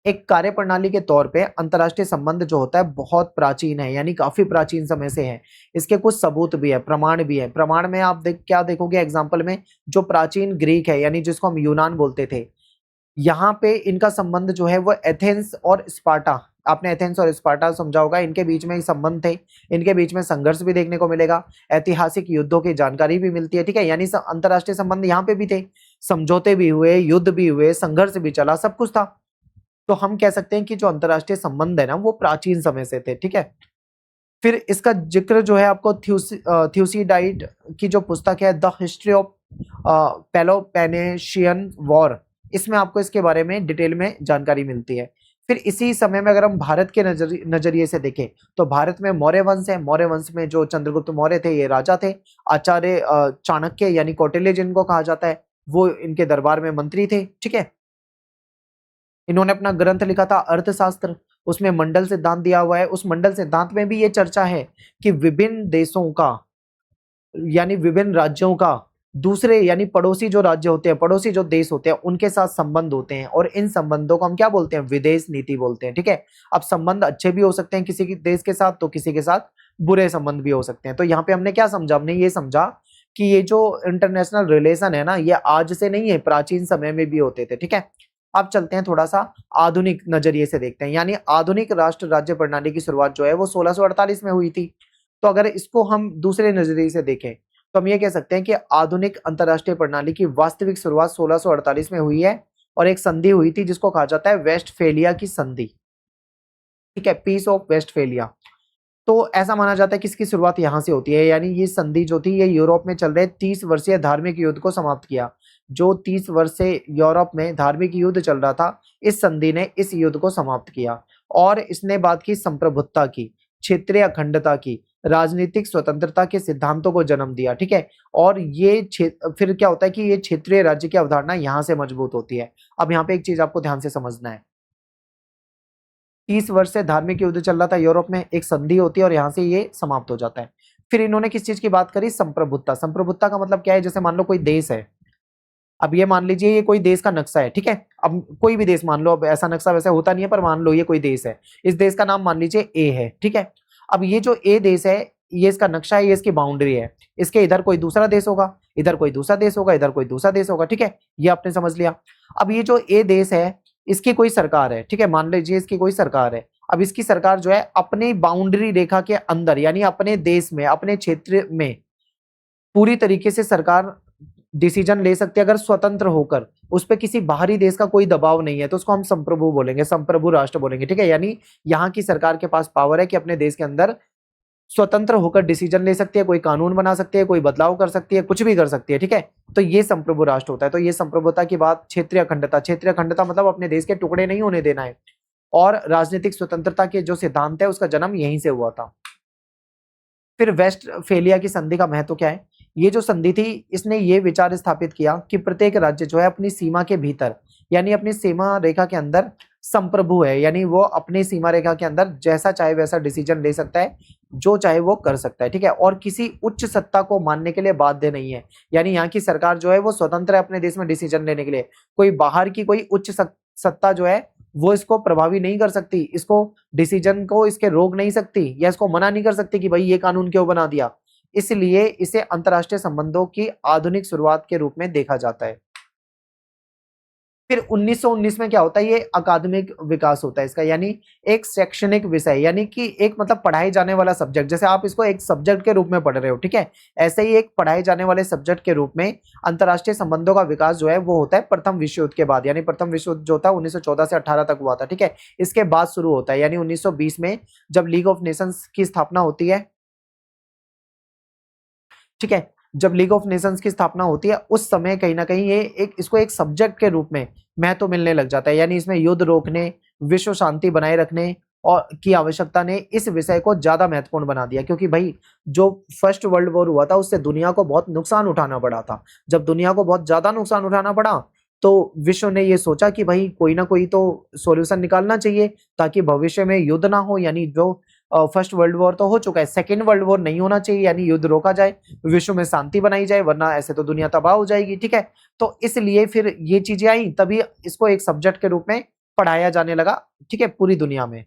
A: एक कार्यप्रणाली के तौर पे अंतरराष्ट्रीय संबंध जो होता है बहुत प्राचीन है, यानी काफी प्राचीन समय से है। इसके कुछ सबूत भी है, प्रमाण भी है। प्रमाण में आप क्या देखोगे एग्जाम्पल में, जो प्राचीन ग्रीक है यानी जिसको हम यूनान बोलते थे, यहाँ पे इनका संबंध जो है वो एथेंस और स्पार्टा, आपने एथेंस और स्पार्टा समझा होगा, इनके बीच में संबंध थे। इनके बीच में संघर्ष भी देखने को मिलेगा, ऐतिहासिक युद्धों की जानकारी भी मिलती है। ठीक है, यानी अंतरराष्ट्रीय संबंध यहाँ पे भी थे, समझौते भी हुए, युद्ध भी हुए, संघर्ष भी चला, सब कुछ था। तो हम कह सकते हैं कि जो अंतरराष्ट्रीय संबंध है ना वो प्राचीन समय से थे। ठीक है, फिर इसका जिक्र जो है आपको थ्यूसिडाइड की जो पुस्तक है द हिस्ट्री ऑफ पेलोपेनेशियन वॉर, इसमें आपको इसके बारे में डिटेल में जानकारी मिलती है। फिर इसी समय में अगर हम भारत के नजरिए से देखें तो भारत में मौर्य वंश है। मौर्य वंश में जो चंद्रगुप्त मौर्य थे ये राजा थे। आचार्य चाणक्य यानी कौटिल्य जिनको कहा जाता है वो इनके दरबार में मंत्री थे। ठीक है, इन्होंने अपना ग्रंथ लिखा था अर्थशास्त्र, उसमें मंडल सिद्धांत दिया हुआ है। उस मंडल सिद्धांत में भी ये चर्चा है कि विभिन्न देशों का यानी विभिन्न राज्यों का दूसरे यानी पड़ोसी जो राज्य होते हैं, पड़ोसी जो देश होते हैं उनके साथ संबंध होते हैं, और इन संबंधों को हम क्या बोलते हैं, विदेश नीति बोलते हैं। ठीक है, अब संबंध अच्छे भी हो सकते हैं किसी देश के साथ, तो किसी के साथ बुरे संबंध भी हो सकते हैं। तो यहाँ पे हमने क्या समझा, हमने ये समझा कि ये जो इंटरनेशनल रिलेशन है ना, ये आज से नहीं है, प्राचीन समय में भी होते थे। ठीक है, अब चलते हैं थोड़ा सा आधुनिक नजरिए से देखते हैं, यानी आधुनिक राष्ट्र राज्य प्रणाली की शुरुआत जो है वो 1648 में हुई थी। तो अगर इसको हम दूसरे नजरिए से देखें तो हम ये कह सकते हैं कि आधुनिक अंतरराष्ट्रीय प्रणाली की वास्तविक शुरुआत 1648 में हुई है, और एक संधि हुई थी जिसको कहा जाता है वेस्टफेलिया की संधि। ठीक है, पीस ऑफ वेस्टफेलिया। तो ऐसा माना जाता है कि इसकी शुरुआत यहाँ से होती है, यानी ये संधि जो थी ये यूरोप में चल रहे 30 वर्षीय धार्मिक युद्ध को समाप्त किया। जो 30 वर्ष से यूरोप में धार्मिक युद्ध चल रहा था, इस संधि ने इस युद्ध को समाप्त किया, और इसने बात की संप्रभुत्ता की, क्षेत्रीय अखंडता की, राजनीतिक स्वतंत्रता के सिद्धांतों को जन्म दिया। ठीक है, और ये फिर क्या होता है कि ये क्षेत्रीय राज्य की अवधारणा यहाँ से मजबूत होती है। अब यहाँ पे एक चीज आपको ध्यान से समझना है, 30 वर्ष से धार्मिक युद्ध चल रहा था यूरोप में, एक संधि होती है और यहाँ से ये समाप्त हो जाता है। फिर इन्होंने किस चीज की बात करी, संप्रभुत्ता। संप्रभुत्ता का मतलब क्या है, जैसे मान लो कोई देश है, अब ये मान लीजिए ये कोई देश का नक्शा है। ठीक है, अब कोई भी देश मान लो, अब ऐसा नक्शा वैसे होता नहीं है पर मान लो ये कोई देश है, इस देश का नाम मान लीजिए ए है। ठीक है, अब ये जो ए देश है ये इसका नक्शा है, ये इसकी बाउंड्री है, इसके इधर कोई दूसरा देश होगा, इधर कोई दूसरा देश होगा, इधर कोई दूसरा देश होगा। ठीक है, ये आपने समझ लिया। अब ये जो ए देश है इसकी कोई सरकार है। ठीक है, मान लीजिए इसकी कोई सरकार है। अब इसकी सरकार जो है अपनी बाउंड्री रेखा के अंदर यानी अपने देश में, अपने क्षेत्र में पूरी तरीके से सरकार डिसीजन ले सकती है अगर स्वतंत्र होकर, उस पर किसी बाहरी देश का कोई दबाव नहीं है, तो उसको हम संप्रभु बोलेंगे, संप्रभु राष्ट्र बोलेंगे। ठीक है, यानी यहाँ की सरकार के पास पावर है कि अपने देश के अंदर स्वतंत्र होकर डिसीजन ले सकती है, कोई कानून बना सकती है, कोई बदलाव कर सकती है, कुछ भी कर सकती है। ठीक है, तो ये संप्रभु राष्ट्र होता है। तो ये संप्रभुता की बात, क्षेत्रीय अखंडता, क्षेत्रीय अखंडता मतलब अपने देश के टुकड़े नहीं होने देना है, और राजनीतिक स्वतंत्रता के जो सिद्धांत है उसका जन्म यहीं से हुआ था। फिर वेस्टफेलिया की संधि का महत्व क्या है, ये जो संधि थी इसने ये विचार स्थापित किया कि प्रत्येक राज्य जो है अपनी सीमा के भीतर यानी अपनी सीमा रेखा के अंदर संप्रभु है, यानी वो अपनी सीमा रेखा के अंदर जैसा चाहे वैसा डिसीजन ले सकता है, जो चाहे वो कर सकता है। ठीक है, और किसी उच्च सत्ता को मानने के लिए बाध्य नहीं है, यानी यहाँ की सरकार जो है वो स्वतंत्र है अपने देश में डिसीजन लेने के लिए। कोई बाहर की कोई उच्च सत्ता जो है वो इसको प्रभावी नहीं कर सकती, इसको डिसीजन को इसके रोक नहीं सकती, या इसको मना नहीं कर सकती कि भाई ये कानून क्यों बना दिया। इसलिए इसे अंतरराष्ट्रीय संबंधों की आधुनिक शुरुआत के रूप में देखा जाता है। फिर 1919 में क्या होता है, ये अकादमिक विकास होता है इसका, यानी एक शैक्षणिक विषय, यानी कि एक मतलब पढ़ाए जाने वाला सब्जेक्ट, जैसे आप इसको एक सब्जेक्ट के रूप में पढ़ रहे हो। ठीक है, ऐसे ही एक पढ़ाए जाने वाले सब्जेक्ट के रूप में अंतरराष्ट्रीय संबंधों का विकास जो है वो होता है प्रथम विश्व युद्ध के बाद, यानी प्रथम विश्व युद्ध जो था 1914 से 18 तक हुआ था। ठीक है, इसके बाद शुरू होता है, यानी 1920 में जब लीग ऑफ नेशंस की स्थापना होती है। ठीक है, जब लीग ऑफ नेशंस की स्थापना होती है उस समय कहीं ना कहीं ये इसको एक सब्जेक्ट के रूप में महत्व मिलने लग जाता है, यानी इसमें युद्ध रोकने, विश्व शांति बनाए रखने और की आवश्यकता ने इस विषय को ज्यादा महत्वपूर्ण बना दिया। क्योंकि भाई जो फर्स्ट वर्ल्ड वॉर हुआ था उससे दुनिया को बहुत नुकसान उठाना पड़ा था। जब दुनिया को बहुत ज्यादा नुकसान उठाना पड़ा तो विश्व ने ये सोचा कि भाई कोई ना कोई तो सॉल्यूशन निकालना चाहिए ताकि भविष्य में युद्ध ना हो, यानी जो फर्स्ट वर्ल्ड वॉर तो हो चुका है, सेकेंड वर्ल्ड वॉर नहीं होना चाहिए, यानी युद्ध रोका जाए, विश्व में शांति बनाई जाए, वरना ऐसे तो दुनिया तबाह हो जाएगी, ठीक है। तो इसलिए फिर ये चीजें आई, तभी इसको एक सब्जेक्ट के रूप में पढ़ाया जाने लगा, ठीक है, पूरी दुनिया में।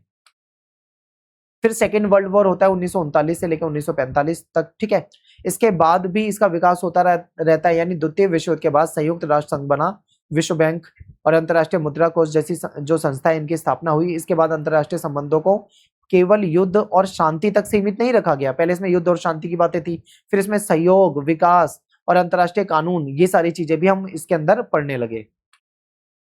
A: फिर सेकेंड वर्ल्ड वॉर होता है 1939 से लेकर 1945 तक, ठीक है। इसके बाद भी इसका विकास होता रहता है, यानी द्वितीय विश्व युद्ध के बाद संयुक्त राष्ट्र संघ बना, विश्व बैंक और अंतर्राष्ट्रीय मुद्रा कोष जैसी जो संस्था है इनकी स्थापना हुई। इसके बाद अंतर्राष्ट्रीय संबंधों को केवल युद्ध और शांति तक सीमित नहीं रखा गया, पहले इसमें युद्ध और शांति की बातें थी, फिर इसमें सहयोग, विकास और अंतर्राष्ट्रीय कानून, ये सारी चीजें भी हम इसके अंदर पढ़ने लगे।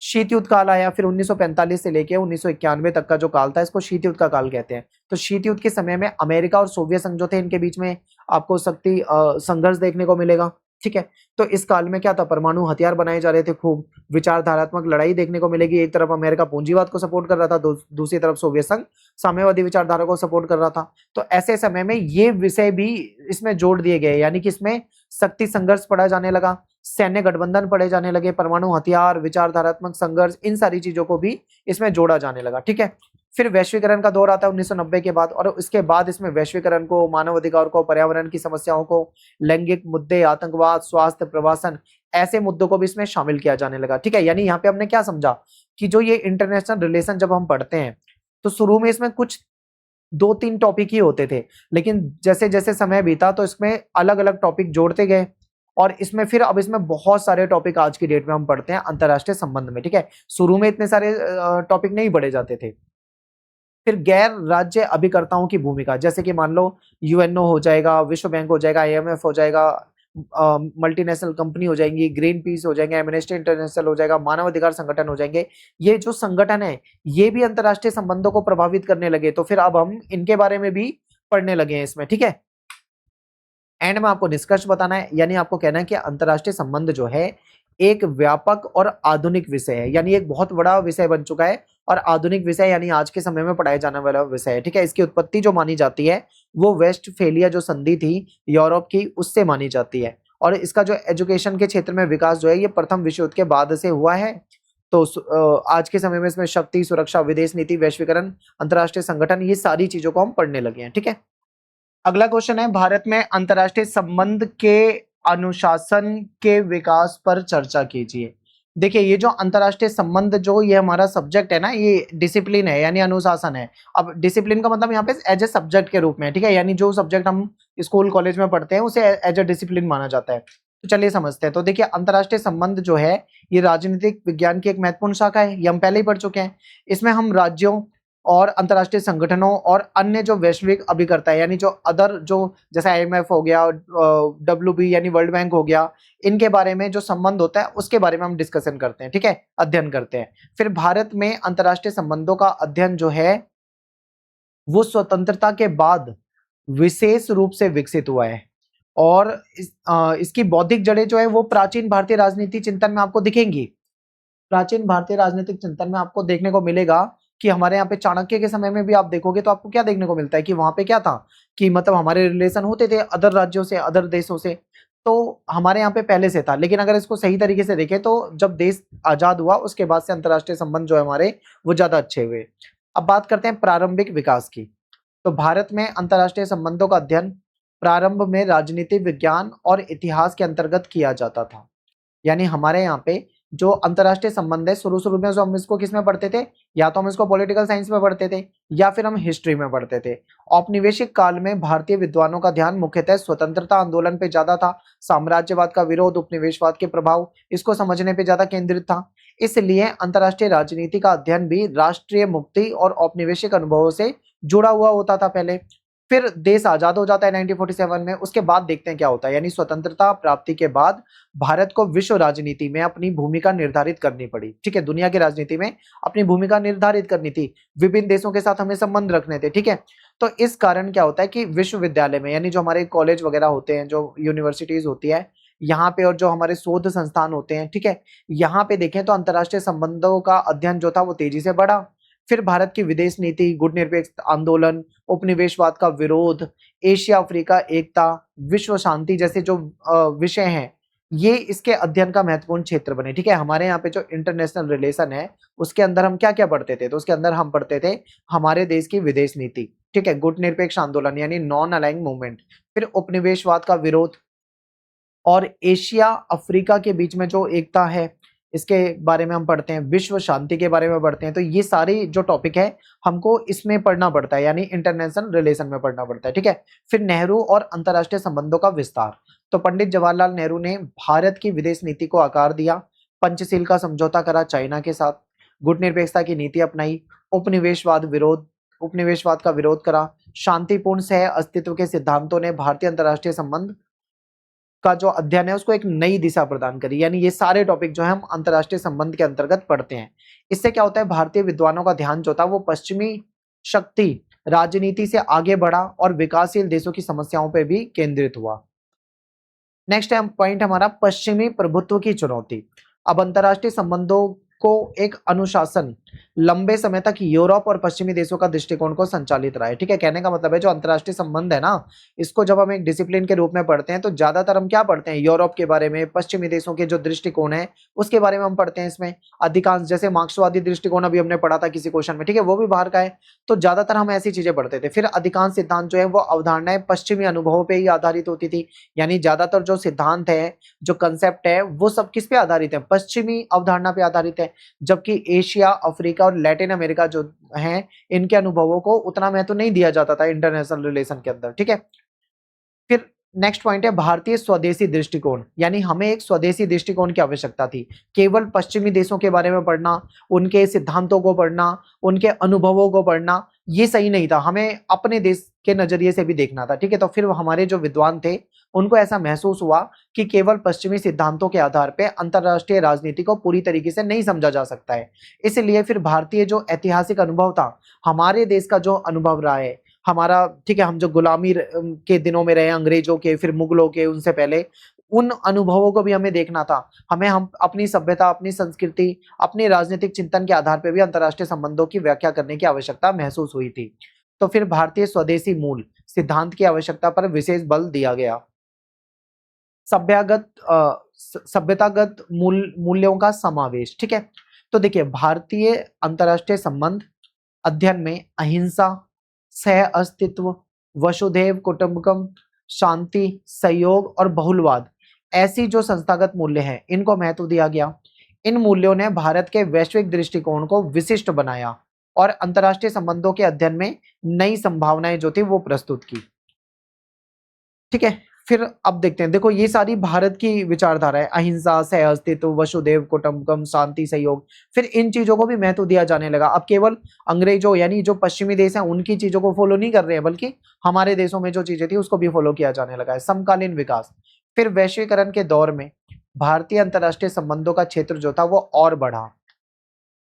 A: शीत युद्ध काल आया, फिर 1945 से लेके 1991 तक का जो काल था, इसको शीत युद्ध का काल कहते हैं। तो शीत युद्ध के समय में अमेरिका और सोवियत संघ जो थे, इनके बीच में आपको शक्ति संघर्ष देखने को मिलेगा, ठीक है। तो इस काल में क्या था, परमाणु हथियार बनाए जा रहे थे, खूब विचारधारात्मक लड़ाई देखने को मिलेगी। एक तरफ अमेरिका पूंजीवाद को सपोर्ट कर रहा था, दूसरी तरफ सोवियत संघ साम्यवादी विचारधारा को सपोर्ट कर रहा था। तो ऐसे समय में ये विषय भी इसमें जोड़ दिए गए, यानी कि इसमें शक्ति संघर्ष पढ़ा जाने लगा, सैन्य गठबंधन पढ़े जाने लगे, परमाणु हथियार, विचारधारात्मक संघर्ष, इन सारी चीजों को भी इसमें जोड़ा जाने लगा, ठीक है। फिर वैश्वीकरण का दौर आता है 1990 के बाद, और इसके बाद इसमें वैश्वीकरण को, मानव अधिकार को, पर्यावरण की समस्याओं को, लैंगिक मुद्दे, आतंकवाद, स्वास्थ्य, प्रवासन, ऐसे मुद्दों को भी इसमें शामिल किया जाने लगा, ठीक है। यानी यहाँ पे हमने क्या समझा कि जो ये इंटरनेशनल रिलेशन जब हम पढ़ते हैं तो शुरू में इसमें कुछ 2-3 टॉपिक ही होते थे, लेकिन जैसे जैसे समय बीता तो इसमें अलग अलग टॉपिक जोड़ते गए, और इसमें फिर अब इसमें बहुत सारे टॉपिक आज की डेट में हम पढ़ते हैं अंतरराष्ट्रीय संबंध में, ठीक है। शुरू में इतने सारे टॉपिक नहीं पढ़े जाते थे। फिर गैर राज्य अभिकर्ताओं की भूमिका, जैसे कि मान लो यूएनओ हो जाएगा, विश्व बैंक हो जाएगा, आईएमएफ हो जाएगा, मल्टीनेशनल कंपनी हो जाएंगी, ग्रीन पीस हो जाएंगे, एमनेस्टी इंटरनेशनल हो जाएगा, मानव अधिकार संगठन हो जाएंगे। ये जो संगठन है ये भी अंतरराष्ट्रीय संबंधों को प्रभावित करने लगे, तो फिर अब हम इनके बारे में भी पढ़ने लगे हैं इसमें, ठीक है। एंड में आपको निष्कर्ष बताना है, यानी आपको कहना है कि अंतरराष्ट्रीय संबंध जो है एक व्यापक और आधुनिक विषय है, यानी एक बहुत बड़ा विषय बन चुका है और आधुनिक विषय, यानी आज के समय में पढ़ाया जाने वाला विषय है, ठीक है। इसकी उत्पत्ति जो मानी जाती है वो वेस्टफेलिया जो संधि थी यूरोप की, उससे मानी जाती है, और इसका जो एजुकेशन के क्षेत्र में विकास जो है ये प्रथम विश्व युद्ध के बाद से हुआ है। तो आज के समय में इसमें शक्ति, सुरक्षा, विदेश नीति, वैश्वीकरण, अंतरराष्ट्रीय संगठन, ये सारी चीजों को हम पढ़ने लगे हैं, ठीक है। अगला क्वेश्चन है, भारत में अंतरराष्ट्रीय संबंध के अनुशासन के विकास पर चर्चा कीजिए। देखिए, ये जो अंतरराष्ट्रीय संबंध जो ये हमारा सब्जेक्ट है ना, ये डिसिप्लिन है, यानी अनुशासन है। अब डिसिप्लिन का मतलब यहाँ पे एज ए सब्जेक्ट के रूप में, ठीक है, यानी जो सब्जेक्ट हम स्कूल कॉलेज में पढ़ते हैं उसे एज ए डिसिप्लिन माना जाता है। तो चलिए समझते हैं। तो देखिए, अंतरराष्ट्रीय संबंध जो है ये राजनीतिक विज्ञान की एक महत्वपूर्ण शाखा है, ये हम पहले ही पढ़ चुके हैं। इसमें हम राज्यों और अंतरराष्ट्रीय संगठनों और अन्य जो वैश्विक अभिकर्ता है, यानी जो अदर, जो जैसे आईएमएफ हो गया, डब्ल्यूबी यानी वर्ल्ड बैंक हो गया, इनके बारे में जो संबंध होता है उसके बारे में हम डिस्कशन करते हैं, ठीक है, अध्ययन करते हैं। फिर भारत में अंतरराष्ट्रीय संबंधों का अध्ययन जो है वो स्वतंत्रता के बाद विशेष रूप से विकसित हुआ है, और इसकी बौद्धिक जड़ें जो है वो प्राचीन भारतीय राजनीति चिंतन में आपको दिखेंगी। प्राचीन भारतीय राजनीतिक चिंतन में आपको देखने को मिलेगा कि हमारे यहाँ पे चाणक्य के समय में भी आप देखोगे तो आपको क्या देखने को मिलता है कि वहां पे क्या था कि मतलब हमारे रिलेशन होते थे अदर राज्यों से, अदर देशों से, तो हमारे यहाँ पे पहले से था। लेकिन अगर इसको सही तरीके से देखें तो जब देश आजाद हुआ उसके बाद से अंतरराष्ट्रीय संबंध जो है हमारे वो ज्यादा अच्छे हुए। अब बात करते हैं प्रारंभिक विकास की। तो भारत में अंतरराष्ट्रीय संबंधों का अध्ययन प्रारंभ में राजनीति विज्ञान और इतिहास के अंतर्गत किया जाता था। यानी हमारे यहाँ पे जो अंतरराष्ट्रीय संबंध है, शुरू शुरू में जो हम इसको किस में पढ़ते थे, या तो हम इसको पॉलिटिकल साइंस में पढ़ते थे या फिर हम हिस्ट्री में पढ़ते थे। औपनिवेशिक काल में भारतीय विद्वानों का ध्यान मुख्यतः स्वतंत्रता आंदोलन पे ज्यादा था, साम्राज्यवाद का विरोध, उपनिवेशवाद के प्रभाव, इसको समझने पे ज्यादा केंद्रित था। इसलिए अंतरराष्ट्रीय राजनीति का अध्ययन भी राष्ट्रीय मुक्ति और औपनिवेशिक अनुभवों से जुड़ा हुआ होता था पहले। फिर देश आजाद हो जाता है 1947 में, उसके बाद देखते हैं क्या होता है। यानी स्वतंत्रता प्राप्ति के बाद भारत को विश्व राजनीति में अपनी भूमिका निर्धारित करनी पड़ी, ठीक है, दुनिया की राजनीति में अपनी भूमिका निर्धारित करनी थी, विभिन्न देशों के साथ हमें संबंध रखने थे, ठीक है। तो इस कारण क्या होता है कि विश्वविद्यालय में, यानी जो हमारे कॉलेज वगैरह होते हैं, जो यूनिवर्सिटीज होती है यहाँ पे, और जो हमारे शोध संस्थान होते हैं, ठीक है, यहाँ पे देखें तो अंतरराष्ट्रीय संबंधों का अध्ययन जो था वो तेजी से बढ़ा। फिर भारत की विदेश नीति, गुटनिरपेक्ष आंदोलन, उपनिवेशवाद का विरोध, एशिया अफ्रीका एकता, विश्व शांति जैसे जो विषय हैं, ये इसके अध्ययन का महत्वपूर्ण क्षेत्र बने। ठीक है, हमारे यहाँ पे जो इंटरनेशनल रिलेशन है उसके अंदर हम क्या क्या पढ़ते थे, तो उसके अंदर हम पढ़ते थे हमारे देश की विदेश नीति, ठीक है, गुटनिरपेक्ष आंदोलन यानी नॉन अलाइंग मूवमेंट, फिर उपनिवेशवाद का विरोध, और एशिया अफ्रीका के बीच में जो एकता है इसके बारे में हम पढ़ते हैं, विश्व शांति के बारे में पढ़ते हैं। तो ये सारी जो टॉपिक है हमको इसमें पढ़ना पड़ता है, यानी इंटरनेशनल रिलेशन में पढ़ना पड़ता है। ठीक है, फिर नेहरू और अंतर्राष्ट्रीय संबंधों का विस्तार। तो पंडित जवाहरलाल नेहरू ने भारत की विदेश नीति को आकार दिया, पंचशील का समझौता करा चाइना के साथ, गुटनिरपेक्षता की नीति अपनाई, उपनिवेशवाद का विरोध करा, शांतिपूर्ण सह अस्तित्व के सिद्धांतों ने भारतीय अंतर्राष्ट्रीय संबंध का जो अध्ययन है उसको एक नई दिशा प्रदान करी। यानी ये सारे टॉपिक जो है हम अंतर्राष्ट्रीय संबंध के अंतर्गत पढ़ते हैं। इससे क्या होता है, भारतीय विद्वानों का ध्यान जो था वो पश्चिमी शक्ति राजनीति से आगे बढ़ा और विकासशील देशों की समस्याओं पर भी केंद्रित हुआ। नेक्स्ट है पॉइंट हमारा, पश्चिमी प्रभुत्व की चुनौती। अब अंतर्राष्ट्रीय संबंधों को एक अनुशासन लंबे समय तक यूरोप और पश्चिमी देशों का दृष्टिकोण को संचालित रहा है। ठीक है, कहने का मतलब है जो अंतर्राष्ट्रीय संबंध है ना, इसको जब हम एक डिसिप्लिन के रूप में पढ़ते हैं तो ज्यादातर हम क्या पढ़ते हैं, यूरोप के बारे में, पश्चिमी देशों के जो दृष्टिकोण है उसके बारे में हम पढ़ते हैं। इसमें अधिकांश, जैसे मार्क्सवादी दृष्टिकोण अभी हमने पढ़ा था किसी क्वेश्चन में, ठीक है, वो भी बाहर का है, तो ज्यादातर हम ऐसी चीजें पढ़ते थे। फिर अधिकांश सिद्धांत जो है वो अवधारणाएं पश्चिमी अनुभवों पर ही आधारित होती थी, यानी ज्यादातर जो सिद्धांत है, जो कंसेप्ट है, वो सब किस पे आधारित है, पश्चिमी अवधारणा पे आधारित है। जबकि एशिया, अफ्रीका और लैटिन अमेरिका जो हैं, इनके अनुभवों को उतना महत्व नहीं दिया जाता था इंटरनेशनल रिलेशन के अंदर। ठीक है, फिर नेक्स्ट पॉइंट है भारतीय स्वदेशी दृष्टिकोण, यानी हमें एक स्वदेशी दृष्टिकोण की आवश्यकता थी। केवल पश्चिमी देशों के बारे में पढ़ना, उनके सिद्धांतों को पढ़ना, उनके अनुभवों को पढ़ना, ये सही नहीं था, हमें अपने देश के नजरिए से भी देखना था। ठीक है, तो फिर हमारे जो विद्वान थे उनको ऐसा महसूस हुआ कि केवल पश्चिमी सिद्धांतों के आधार पर अंतरराष्ट्रीय राजनीति को पूरी तरीके से नहीं समझा जा सकता है। इसलिए फिर भारतीय जो ऐतिहासिक अनुभव था, हमारे देश का जो अनुभव रहा है हमारा, ठीक है, हम जो गुलामी के दिनों में रहे अंग्रेजों के, फिर मुगलों के, उनसे पहले, उन अनुभवों को भी हमें देखना था। हम अपनी सभ्यता, अपनी संस्कृति, अपने राजनीतिक चिंतन के आधार पर भी अंतर्राष्ट्रीय संबंधों की व्याख्या करने की आवश्यकता महसूस हुई थी। तो फिर भारतीय स्वदेशी मूल सिद्धांत की आवश्यकता पर विशेष बल दिया गया। सभ्यतागत मूल्यों का समावेश। ठीक है, तो देखिए भारतीय अंतर्राष्ट्रीय संबंध अध्ययन में अहिंसा, सह अस्तित्व, वसुधैव कुटुंबकम, शांति, सहयोग और बहुलवाद, ऐसी जो संस्थागत मूल्य हैं इनको महत्व दिया गया। इन मूल्यों ने भारत के वैश्विक दृष्टिकोण को विशिष्ट बनाया और अंतर्राष्ट्रीय संबंधों के अध्ययन में नई संभावनाएं जो थी वो प्रस्तुत की। ठीक है, फिर अब देखते हैं, देखो ये सारी भारत की विचारधारा है, अहिंसा, सह अस्तित्व, वसुधैव कुटुंबकम, शांति, सहयोग। फिर इन चीजों को भी महत्व दिया जाने लगा। अब केवल अंग्रेजों यानी जो पश्चिमी देश हैं उनकी चीजों को फॉलो नहीं कर रहे हैं, बल्कि हमारे देशों में जो चीजें थी उसको भी फॉलो किया जाने लगा है। समकालीन विकास, फिर वैश्वीकरण के दौर में भारतीय अंतर्राष्ट्रीय संबंधों का क्षेत्र जो था वो और बढ़ा।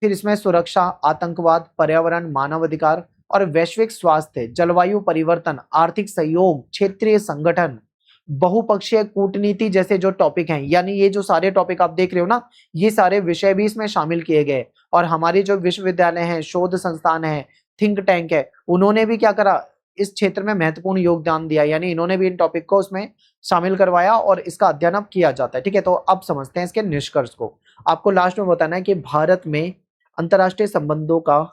A: फिर इसमें सुरक्षा, आतंकवाद, पर्यावरण, मानवाधिकार और वैश्विक स्वास्थ्य, जलवायु परिवर्तन, आर्थिक सहयोग, क्षेत्रीय संगठन, बहुपक्षीय कूटनीति जैसे जो टॉपिक हैं, यानी ये जो सारे टॉपिक आप देख रहे हो ना, ये सारे विषय भी इसमें शामिल किए गए। और हमारे जो विश्वविद्यालय हैं, शोध संस्थान है, थिंक टैंक है, उन्होंने भी क्या करा, इस क्षेत्र में महत्वपूर्ण योगदान दिया, यानी इन्होंने भी इन टॉपिक को उसमें शामिल करवाया और इसका अध्ययन अब किया जाता है। ठीक है, तो अब समझते हैं इसके निष्कर्ष को। आपको लास्ट में बताना है कि भारत में अंतर्राष्ट्रीय संबंधों का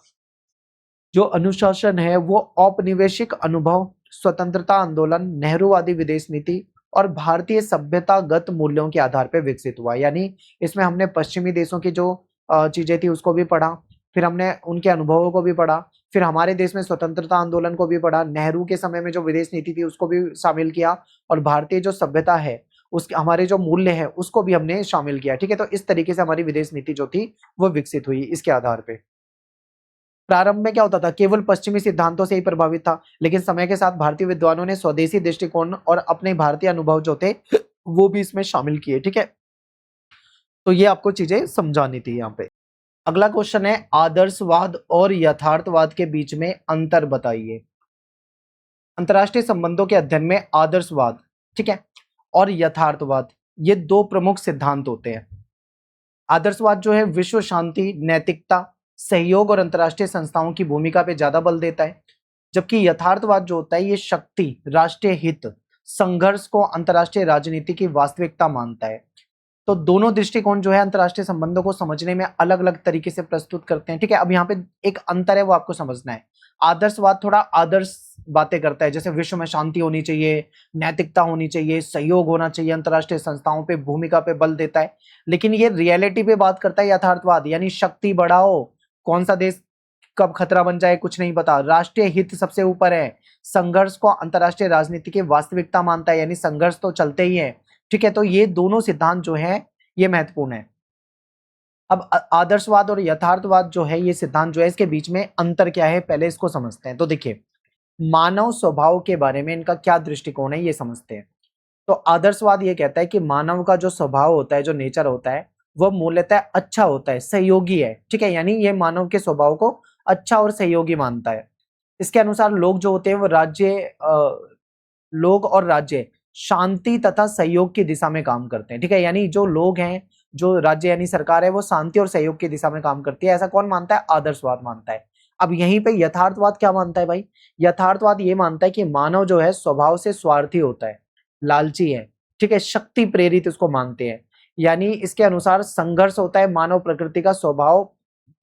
A: जो अनुशासन है वो औपनिवेशिक अनुभव, स्वतंत्रता आंदोलन, नेहरूवादी विदेश नीति और भारतीय सभ्यतागत मूल्यों के आधार पर विकसित हुआ। यानी इसमें हमने पश्चिमी देशों की जो चीजें थी उसको भी पढ़ा, फिर हमने उनके अनुभवों को भी पढ़ा, फिर हमारे देश में स्वतंत्रता आंदोलन को भी पढ़ा, नेहरू के समय में जो विदेश नीति थी उसको भी शामिल किया, और भारतीय जो सभ्यता है उसके हमारे जो मूल्य है उसको भी हमने शामिल किया। ठीक है, तो इस तरीके से हमारी विदेश नीति जो थी वो विकसित हुई इसके आधार पे। प्रारंभ में क्या होता था, केवल पश्चिमी सिद्धांतों से ही प्रभावित था, लेकिन समय के साथ भारतीय विद्वानों ने स्वदेशी दृष्टिकोण और अपने भारतीय अनुभव जो थे वो भी इसमें शामिल किए। ठीक है, तो ये आपको चीजें समझानी थी यहाँ पे। अगला क्वेश्चन है, आदर्शवाद और यथार्थवाद के बीच में अंतर बताइए। अंतरराष्ट्रीय संबंधों के अध्ययन में आदर्शवाद, ठीक है, और यथार्थवाद, ये दो प्रमुख सिद्धांत होते हैं। आदर्शवाद जो है विश्व शांति, नैतिकता, सहयोग और अंतरराष्ट्रीय संस्थाओं की भूमिका पे ज्यादा बल देता है, जबकि यथार्थवाद जो होता है ये शक्ति, राष्ट्रीय हित, संघर्ष को अंतरराष्ट्रीय राजनीति की वास्तविकता मानता है। तो दोनों दृष्टिकोण जो है अंतर्राष्ट्रीय संबंधों को समझने में अलग अलग तरीके से प्रस्तुत करते हैं। ठीक है, अब यहाँ पे एक अंतर है वो आपको समझना है। आदर्शवाद थोड़ा आदर्श बातें करता है, जैसे विश्व में शांति होनी चाहिए, नैतिकता होनी चाहिए, सहयोग होना चाहिए, अंतर्राष्ट्रीय संस्थाओं पे भूमिका पे बल देता है। लेकिन ये रियलिटी पे बात करता है, यथार्थवाद, यानी शक्ति बढ़ाओ, कौन सा देश कब खतरा बन जाए कुछ नहीं पता, राष्ट्रीय हित सबसे ऊपर है, संघर्ष को अंतर्राष्ट्रीय राजनीति की वास्तविकता मानता है, यानी संघर्ष तो चलते ही है। ठीक है, तो ये दोनों सिद्धांत जो है ये महत्वपूर्ण है। अब आदर्शवाद और यथार्थवाद जो है, ये सिद्धांत जो है, इसके बीच में अंतर क्या है पहले इसको समझते हैं। तो देखिए, मानव स्वभाव के बारे में इनका क्या दृष्टिकोण है ये समझते हैं। तो आदर्शवाद ये कहता है कि मानव का जो स्वभाव होता है, जो नेचर होता है, वह मूलतः अच्छा होता है, सहयोगी है। ठीक है, यानी ये मानव के स्वभाव को अच्छा और सहयोगी मानता है। इसके अनुसार लोग जो होते हैं वो लोग और राज्य शांति तथा सहयोग की दिशा में काम करते हैं। ठीक है, यानी जो लोग हैं, जो राज्य यानी सरकार है, वो शांति और सहयोग की दिशा में काम करती है। ऐसा कौन मानता है? आदर्शवाद मानता है। अब यहीं पे यथार्थवाद क्या मानता है भाई? यथार्थवाद ये मानता है कि मानव जो है स्वभाव से स्वार्थी होता है, लालची है। ठीक है, शक्ति प्रेरित इसको मानते हैं। यानी इसके अनुसार संघर्ष होता है मानव प्रकृति का स्वभाव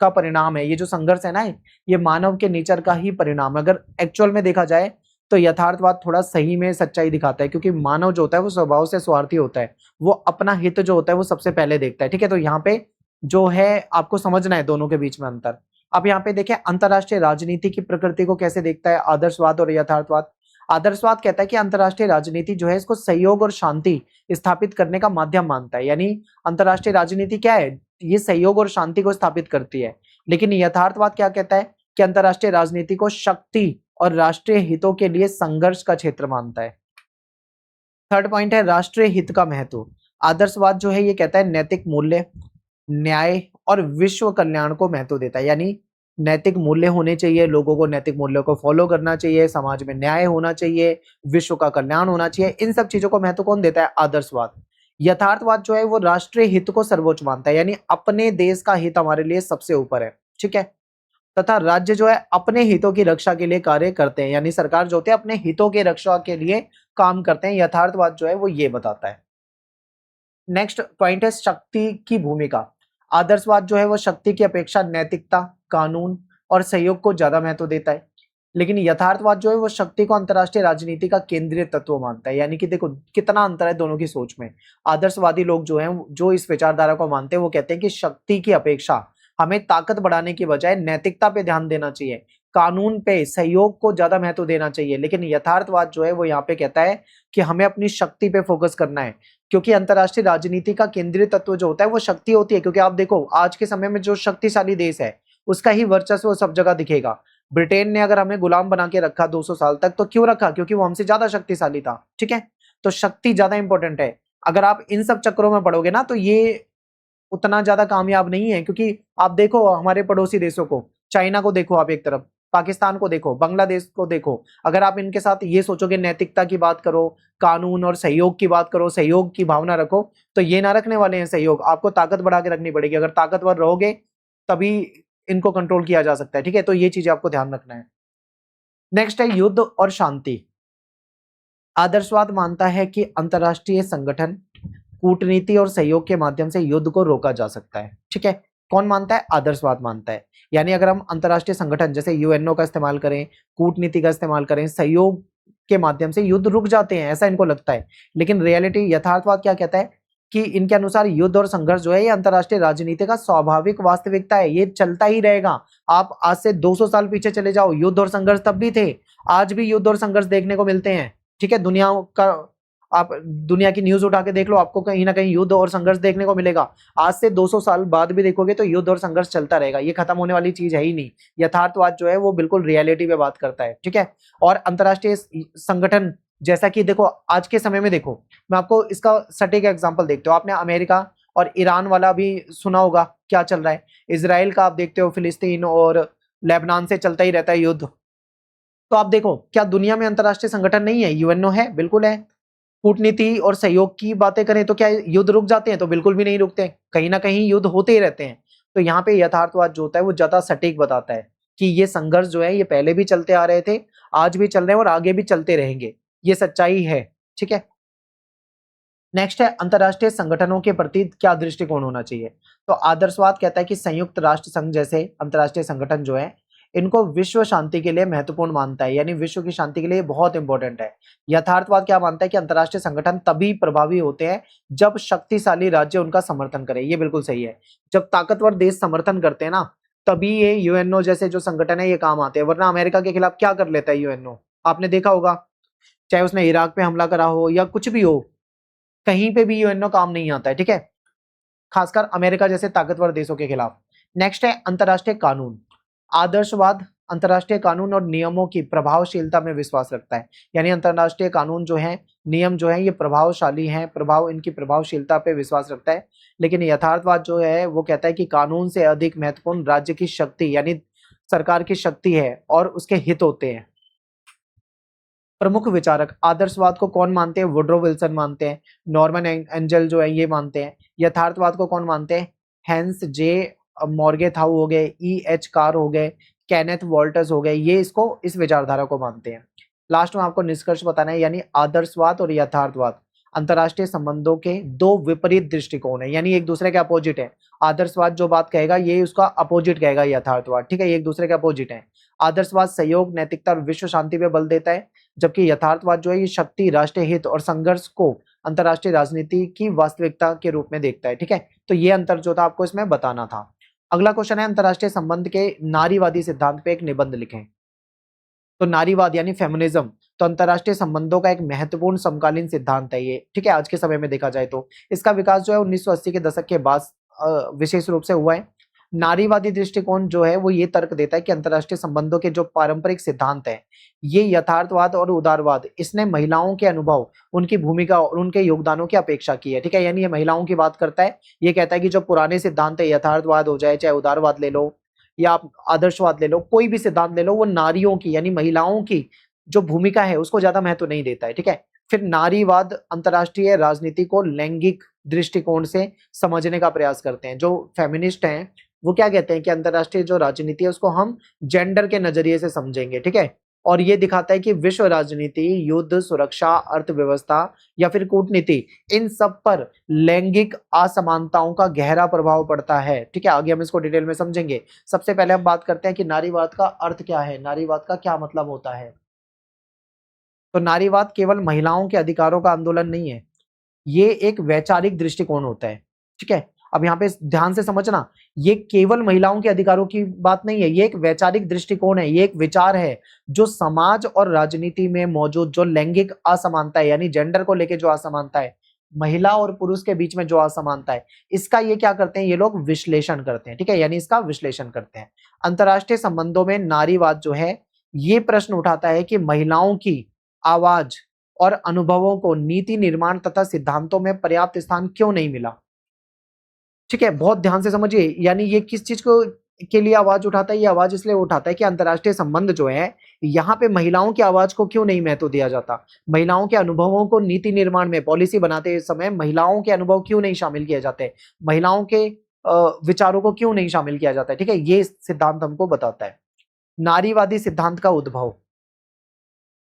A: का परिणाम है। ये जो संघर्ष है ना, ये मानव के नेचर का ही परिणाम है। अगर एक्चुअल में देखा जाए तो यथार्थवाद थोड़ा सही में सच्चाई दिखाता है, क्योंकि मानव जो होता है वो स्वभाव से स्वार्थी होता है, वो अपना हित जो होता है वो सबसे पहले देखता है। ठीक है, तो यहाँ पे जो है आपको समझना है दोनों के बीच में अंतर। अब यहाँ पे देखें अंतरराष्ट्रीय राजनीति की प्रकृति को कैसे देखता है आदर्शवाद और यथार्थवाद। आदर्शवाद कहता है कि अंतरराष्ट्रीय राजनीति जो है इसको सहयोग और शांति स्थापित करने का माध्यम मानता है, यानी अंतरराष्ट्रीय राजनीति क्या है? ये सहयोग और शांति को स्थापित करती है। लेकिन यथार्थवाद क्या कहता है कि अंतरराष्ट्रीय राजनीति को शक्ति और राष्ट्रीय हितों के लिए संघर्ष का क्षेत्र मानता है। थर्ड पॉइंट है राष्ट्रीय हित का महत्व। आदर्शवाद जो है ये कहता है नैतिक मूल्य, न्याय और विश्व कल्याण को महत्व देता है, यानी नैतिक मूल्य होने चाहिए, लोगों को नैतिक मूल्यों को फॉलो करना चाहिए, समाज में न्याय होना चाहिए, विश्व का कल्याण होना चाहिए। इन सब चीजों को महत्व कौन देता है? आदर्शवाद। यथार्थवाद जो है वो राष्ट्रीय हित को सर्वोच्च मानता है, यानी अपने देश का हित हमारे लिए सबसे ऊपर है। ठीक है, तथा राज्य जो है अपने हितों की रक्षा के लिए कार्य करते हैं, यानी सरकार जो होती है अपने हितों की रक्षा के लिए काम करते हैं। यथार्थवाद जो है वो ये बताता है। नेक्स्ट पॉइंट है शक्ति की भूमिका। आदर्शवाद जो है वो शक्ति की अपेक्षा नैतिकता, कानून और सहयोग को ज्यादा महत्व देता है। लेकिन यथार्थवाद जो है वो शक्ति को अंतर्राष्ट्रीय राजनीति का केंद्रीय तत्व मानता है। यानी कि देखो कितना अंतर है दोनों की सोच में। आदर्शवादी लोग जो हैं, जो इस विचारधारा को मानते हैं, वो कहते हैं कि शक्ति की अपेक्षा हमें ताकत बढ़ाने की बजाय नैतिकता पे ध्यान देना चाहिए, कानून पे, सहयोग को ज्यादा महत्व देना चाहिए। लेकिन यथार्थवाद जो है वो यहाँ पे कहता है कि हमें अपनी शक्ति पे फोकस करना है, क्योंकि अंतर्राष्ट्रीय राजनीति का केंद्रीय तत्व जो होता है वो शक्ति होती है। क्योंकि आप देखो आज के समय में जो शक्तिशाली देश है उसका ही वर्चस्व सब जगह दिखेगा। ब्रिटेन ने अगर हमें गुलाम बना के रखा 200 साल तक, तो क्यों रखा? क्योंकि वो हमसे ज्यादा शक्तिशाली था। ठीक है, तो शक्ति ज्यादा इंपॉर्टेंट है। अगर आप इन सब चक्करों में पड़ोगे ना तो ये उतना ज्यादा कामयाब नहीं है। क्योंकि आप देखो हमारे पड़ोसी देशों को, चाइना को देखो आप एक तरफ, पाकिस्तान को देखो, बांग्लादेश को देखो, अगर आप इनके साथ ये सोचोगे नैतिकता की बात करो, कानून और सहयोग की बात करो, सहयोग की भावना रखो, तो ये ना रखने वाले हैं सहयोग। आपको ताकत बढ़ा के रखनी पड़ेगी। अगर ताकतवर रहोगे तभी इनको कंट्रोल किया जा सकता है। ठीक है, तो ये चीजें आपको ध्यान रखना है। नेक्स्ट है युद्ध और शांति। आदर्शवाद मानता है कि अंतरराष्ट्रीय संगठन, कूटनीति और सहयोग के माध्यम से युद्ध को रोका जा सकता है। ठीक है, कौन मानता है? आदर्शवाद मानता है। यानी अगर हम अंतरराष्ट्रीय संगठन जैसे यूएनओ का इस्तेमाल करें, कूटनीति का इस्तेमाल करें, सहयोग के माध्यम से युद्ध रुक जाते हैं, ऐसा इनको लगता है। लेकिन रियलिटी, यथार्थवाद क्या कहता है कि इनके अनुसार युद्ध और संघर्ष जो है ये अंतरराष्ट्रीय राजनीति का स्वाभाविक वास्तविकता है, ये चलता ही रहेगा। आप आज से 200 साल पीछे चले जाओ, युद्ध और संघर्ष तब भी थे, आज भी युद्ध और संघर्ष देखने को मिलते हैं। ठीक है, दुनिया का आप दुनिया की न्यूज उठा के देख लो, आपको कहीं ना कहीं युद्ध और संघर्ष देखने को मिलेगा। आज से 200 साल बाद भी देखोगे तो युद्ध और संघर्ष चलता रहेगा, ये खत्म होने वाली चीज है ही नहीं। यथार्थवाद जो है वो बिल्कुल रियलिटी पे बात करता है। ठीक है, और अंतरराष्ट्रीय संगठन जैसा कि देखो आज के समय में, देखो मैं आपको इसका सटीक एग्जांपल देखते हो, आपने अमेरिका और ईरान वाला भी सुना होगा क्या चल रहा है। इसराइल का आप देखते हो, फिलिस्तीन और लेबनान से चलता ही रहता है युद्ध। तो आप देखो क्या दुनिया में अंतरराष्ट्रीय संगठन नहीं है? यूएनओ है, बिल्कुल है। कूटनीति और सहयोग की बातें करें तो क्या युद्ध रुक जाते हैं? तो बिल्कुल भी नहीं रुकते, कहीं ना कहीं युद्ध होते ही रहते हैं। तो यहाँ पे यथार्थवाद जो होता है वो ज्यादा सटीक बताता है कि ये संघर्ष जो है ये पहले भी चलते आ रहे थे, आज भी चल रहे हैं और आगे भी चलते रहेंगे, ये सच्चाई है। ठीक है, नेक्स्ट है अंतर्राष्ट्रीय संगठनों के प्रति क्या दृष्टिकोण होना चाहिए। तो आदर्शवाद कहता है कि संयुक्त राष्ट्र संघ जैसे अंतर्राष्ट्रीय संगठन जो है इनको विश्व शांति के लिए महत्वपूर्ण मानता है, यानी विश्व की शांति के लिए बहुत इंपॉर्टेंट है। यथार्थवाद क्या मानता है कि अंतर्राष्ट्रीय संगठन तभी प्रभावी होते हैं जब शक्तिशाली राज्य उनका समर्थन करे। ये बिल्कुल सही है। जब ताकतवर देश समर्थन करते हैं ना, तभी ये यूएनओ जैसे जो संगठन है ये काम आते हैं, वरना अमेरिका के खिलाफ क्या कर लेता है यूएनओ, आपने देखा होगा। चाहे उसने इराक पे हमला करा हो या कुछ भी हो, कहीं पे भी यूएनओ काम नहीं आता है, ठीक है, खासकर अमेरिका जैसे ताकतवर देशों के खिलाफ। नेक्स्ट है अंतर्राष्ट्रीय कानून। आदर्शवाद अंतर्राष्ट्रीय कानून और नियमों की प्रभावशीलता में विश्वास रखता है, यानी अंतर्राष्ट्रीय कानून जो है, नियम जो है, ये प्रभावशाली हैं, इनकी प्रभावशीलता पे विश्वास रखता है। लेकिन यथार्थवाद जो है वो कहता है कि कानून से अधिक महत्वपूर्ण राज्य की शक्ति यानी सरकार की शक्ति है और उसके हित होते हैं। प्रमुख विचारक आदर्शवाद को कौन मानते हैं? वुड्रो विल्सन मानते हैं, नॉर्मन एंजल जो है ये मानते हैं। यथार्थवाद को कौन मानते हैं? हैंस जे मॉर्गेथाउ हो गए, ई एच कार हो गए, केनेथ वॉल्टर्स हो गए, ये इसको इस विचारधारा को मानते हैं। लास्ट में आपको निष्कर्ष बताना है, यानी आदर्शवाद और यथार्थवाद अंतरराष्ट्रीय संबंधों के दो विपरीत दृष्टिकोण है, यानी एक दूसरे के अपोजिट है। आदर्शवाद जो बात कहेगा ये उसका अपोजिट कहेगा यथार्थवाद, ठीक है, ये एक दूसरे के अपोजिट है। आदर्शवाद सहयोग, नैतिकता और विश्व शांति पे बल देता है, जबकि यथार्थवाद जो है ये शक्ति, राष्ट्रीय हित और संघर्ष को अंतरराष्ट्रीय राजनीति की वास्तविकता के रूप में देखता है, ठीक है। तो ये अंतर जो था आपको इसमें बताना था। अगला क्वेश्चन है अंतरराष्ट्रीय संबंध के नारीवादी सिद्धांत पे एक निबंध लिखें। तो नारीवाद यानी फेमिनिज्म तो अंतरराष्ट्रीय संबंधों का एक महत्वपूर्ण समकालीन सिद्धांत है ये, ठीक है, आज के समय में देखा जाए तो। इसका विकास जो है 1980 के दशक के बाद विशेष रूप से हुआ है। नारीवादी दृष्टिकोण जो है वो ये तर्क देता है कि अंतरराष्ट्रीय संबंधों के जो पारंपरिक सिद्धांत हैं, ये यथार्थवाद और उदारवाद, इसने महिलाओं के अनुभव, उनकी भूमिका और उनके योगदानों की अपेक्षा की है, ठीक है, यानी ये महिलाओं की बात करता है। ये कहता है कि जो पुराने सिद्धांत है, यथार्थवाद हो जाए, चाहे उदारवाद ले लो या आप आदर्शवाद ले लो, कोई भी सिद्धांत ले लो, वो नारियों की यानी महिलाओं की जो भूमिका है उसको ज्यादा महत्व नहीं देता है, ठीक है। फिर नारीवाद अंतरराष्ट्रीय राजनीति को लैंगिक दृष्टिकोण से समझने का प्रयास करते हैं। जो फेमिनिस्ट हैं वो क्या कहते हैं कि अंतरराष्ट्रीय जो राजनीति है उसको हम जेंडर के नजरिए से समझेंगे, ठीक है। और ये दिखाता है कि विश्व राजनीति, युद्ध, सुरक्षा, अर्थव्यवस्था या फिर कूटनीति, इन सब पर लैंगिक असमानताओं का गहरा प्रभाव पड़ता है, ठीक है। आगे हम इसको डिटेल में समझेंगे। सबसे पहले हम बात करते हैं कि नारीवाद का अर्थ क्या है, नारीवाद का क्या मतलब होता है। तो नारीवाद केवल महिलाओं के अधिकारों का आंदोलन नहीं है, ये एक वैचारिक दृष्टिकोण होता है, ठीक है। अब यहाँ पे ध्यान से समझना, ये केवल महिलाओं के अधिकारों की बात नहीं है, ये एक वैचारिक दृष्टिकोण है, ये एक विचार है जो समाज और राजनीति में मौजूद जो लैंगिक असमानता है, यानी जेंडर को लेके जो असमानता है, महिला और पुरुष के बीच में जो असमानता है, इसका ये क्या करते हैं, ये लोग विश्लेषण करते हैं, ठीक है, यानी इसका विश्लेषण करते हैं। अंतरराष्ट्रीय संबंधों में नारीवाद जो है ये प्रश्न उठाता है कि महिलाओं की आवाज और अनुभवों को नीति निर्माण तथा सिद्धांतों में पर्याप्त स्थान क्यों नहीं मिला, ठीक है, बहुत ध्यान से समझिए। यानी ये किस चीज को के लिए आवाज उठाता है, ये आवाज इसलिए उठाता है कि अंतरराष्ट्रीय संबंध जो है यहाँ पे महिलाओं की आवाज को क्यों नहीं महत्व दिया जाता, महिलाओं के अनुभवों को नीति निर्माण में, पॉलिसी बनाते समय महिलाओं के अनुभव क्यों नहीं शामिल किए जाते, महिलाओं के विचारों को क्यों नहीं शामिल किया जाता है, ठीक है, ये सिद्धांत हमको बताता है। नारीवादी सिद्धांत का उद्भव।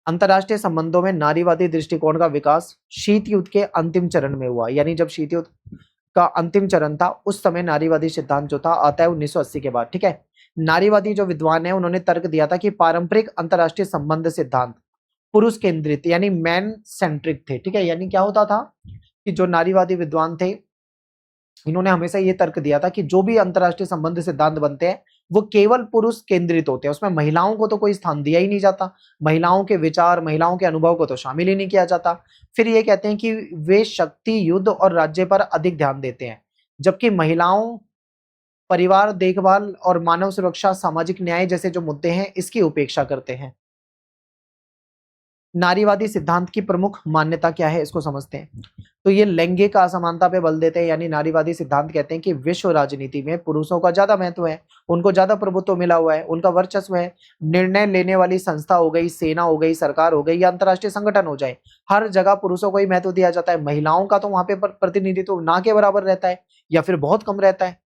A: अंतरराष्ट्रीय संबंधों में नारीवादी दृष्टिकोण का विकास शीत युद्ध के अंतिम चरण में हुआ, यानी जब शीत युद्ध का अंतिम चरण था उस समय नारीवादी सिद्धांत जो था आता है 1980 के बाद, ठीक है। नारीवादी जो विद्वान है उन्होंने तर्क दिया था कि पारंपरिक अंतरराष्ट्रीय संबंध सिद्धांत पुरुष केंद्रित यानी मैन सेंट्रिक थे, ठीक है, यानी क्या होता था कि जो नारीवादी विद्वान थे इन्होंने हमेशा ये तर्क दिया था कि जो भी अंतरराष्ट्रीय संबंध सिद्धांत बनते हैं वो केवल पुरुष केंद्रित होते हैं, उसमें महिलाओं को तो कोई स्थान दिया ही नहीं जाता, महिलाओं के विचार, महिलाओं के अनुभव को तो शामिल ही नहीं किया जाता। फिर ये कहते हैं कि वे शक्ति, युद्ध और राज्य पर अधिक ध्यान देते हैं, जबकि महिलाओं, परिवार देखभाल और मानव सुरक्षा, सामाजिक न्याय जैसे जो मुद्दे हैं इसकी उपेक्षा करते हैं। नारीवादी सिद्धांत की प्रमुख मान्यता क्या है इसको समझते हैं। तो ये लैंगिक असमानता पे बल देते हैं, यानी नारीवादी सिद्धांत कहते हैं कि विश्व राजनीति में पुरुषों का ज्यादा महत्व है, उनको ज्यादा प्रभुत्व मिला हुआ है, उनका वर्चस्व है। निर्णय लेने वाली संस्था हो गई, सेना हो गई, सरकार हो गई या अंतरराष्ट्रीय संगठन हो जाए, हर जगह पुरुषों को ही महत्व दिया जाता है, महिलाओं का तो वहां पे प्रतिनिधित्व ना के बराबर रहता है या फिर बहुत कम रहता है।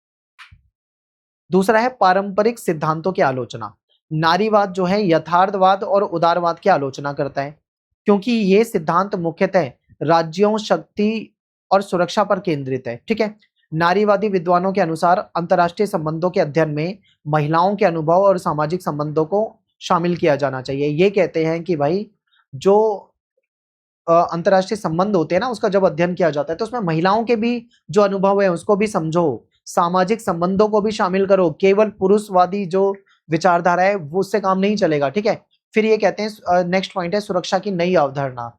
A: दूसरा है पारंपरिक सिद्धांतों की आलोचना। नारीवाद जो है यथार्थवाद और उदारवाद की आलोचना करता है, क्योंकि ये सिद्धांत मुख्यतः राज्यों, शक्ति और सुरक्षा पर केंद्रित है। ठीक है, नारीवादी विद्वानों के अनुसार अंतर्राष्ट्रीय संबंधों के अध्ययन में महिलाओं के अनुभव और सामाजिक संबंधों को शामिल किया जाना चाहिए। ये कहते हैं कि भाई जो अंतर्राष्ट्रीय संबंध होते हैं ना, उसका जब अध्ययन किया जाता है तो उसमें महिलाओं के भी जो अनुभव है उसको भी समझो, सामाजिक संबंधों को भी शामिल करो। केवल पुरुषवादी जो विचारधारा है वो उससे काम नहीं चलेगा। ठीक है, फिर ये कहते हैं नेक्स्ट पॉइंट है सुरक्षा की नई अवधारणा,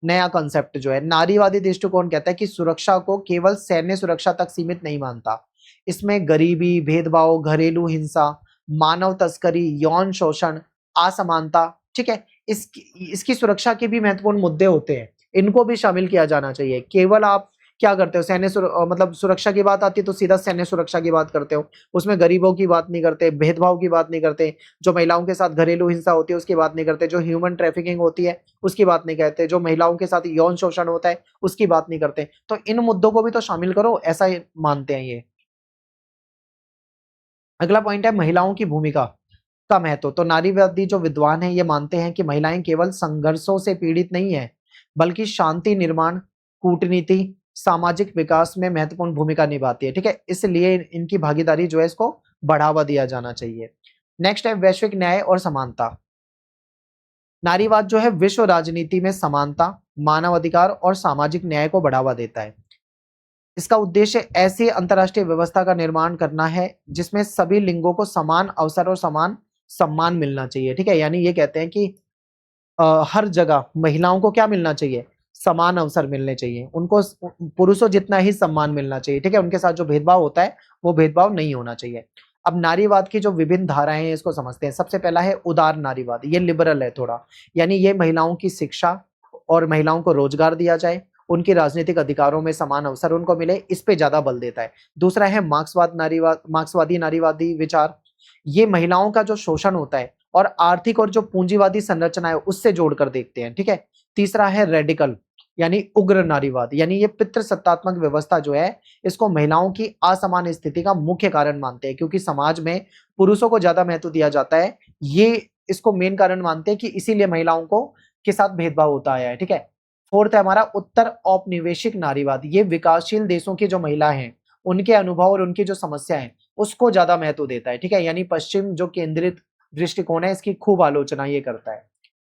A: नया कॉन्सेप्ट जो है। नारीवादी दृष्टिकोण कहता है कि सुरक्षा को केवल सैन्य सुरक्षा तक सीमित नहीं मानता, इसमें गरीबी, भेदभाव, घरेलू हिंसा, मानव तस्करी, यौन शोषण, असमानता, ठीक है, इसकी सुरक्षा के भी महत्वपूर्ण मुद्दे होते हैं, इनको भी शामिल किया जाना चाहिए। केवल आप क्या करते हो, मतलब सुरक्षा की बात आती है तो सीधा सैन्य सुरक्षा की बात करते हो, उसमें गरीबों की बात नहीं करते, भेदभाव की बात नहीं करते, जो महिलाओं के साथ घरेलू हिंसा होती है उसकी बात नहीं करते, जो ह्यूमन ट्रैफिकिंग होती है उसकी बात नहीं कहते, जो महिलाओं के साथ यौन शोषण होता है उसकी बात नहीं करते। तो इन मुद्दों को भी तो शामिल करो, ऐसा मानते हैं ये। अगला पॉइंट है महिलाओं की भूमिका का महत्व। तो नारीवादी जो विद्वान हैं ये मानते हैं कि महिलाएं केवल संघर्षों से पीड़ित नहीं है, बल्कि शांति निर्माण, कूटनीति, सामाजिक विकास में महत्वपूर्ण भूमिका निभाती है। ठीक है, इसलिए इनकी भागीदारी जो है इसको बढ़ावा दिया जाना चाहिए। नेक्स्ट है वैश्विक न्याय और समानता। नारीवाद जो है विश्व राजनीति में समानता, मानवाधिकार और सामाजिक न्याय को बढ़ावा देता है। इसका उद्देश्य ऐसी अंतर्राष्ट्रीय व्यवस्था का निर्माण करना है जिसमें सभी लिंगों को समान अवसर और समान सम्मान मिलना चाहिए। ठीक है, यानी ये कहते हैं कि हर जगह महिलाओं को क्या मिलना चाहिए, समान अवसर मिलने चाहिए, उनको पुरुषों जितना ही सम्मान मिलना चाहिए। ठीक है, उनके साथ जो भेदभाव होता है वो भेदभाव नहीं होना चाहिए। अब नारीवाद की जो विभिन्न धाराएं हैं इसको समझते हैं। सबसे पहला है उदार नारीवाद, ये लिबरल है थोड़ा, यानी ये महिलाओं की शिक्षा और महिलाओं को रोजगार दिया जाए, उनके राजनीतिक अधिकारों में समान अवसर उनको मिले, इस पे ज्यादा बल देता है। दूसरा है मार्क्सवादी नारीवादी विचार, ये महिलाओं का जो शोषण होता है और आर्थिक और जो पूंजीवादी संरचना है उससे जोड़कर देखते हैं। ठीक है, तीसरा है रेडिकल यानी उग्र नारीवाद, यानी ये पितृसत्तात्मक व्यवस्था जो है इसको महिलाओं की असमान स्थिति का मुख्य कारण मानते हैं, क्योंकि समाज में पुरुषों को ज्यादा महत्व दिया जाता है, ये इसको मेन कारण मानते हैं कि इसीलिए महिलाओं को के साथ भेदभाव होता आया है। ठीक है, फोर्थ है हमारा उत्तर औपनिवेशिक नारीवाद, ये विकासशील देशों की जो महिला हैं उनके अनुभव और उनकी जो समस्या है उसको ज्यादा महत्व देता है। ठीक है, यानी पश्चिम जो केंद्रित दृष्टिकोण है इसकी खूब आलोचना ये करता है।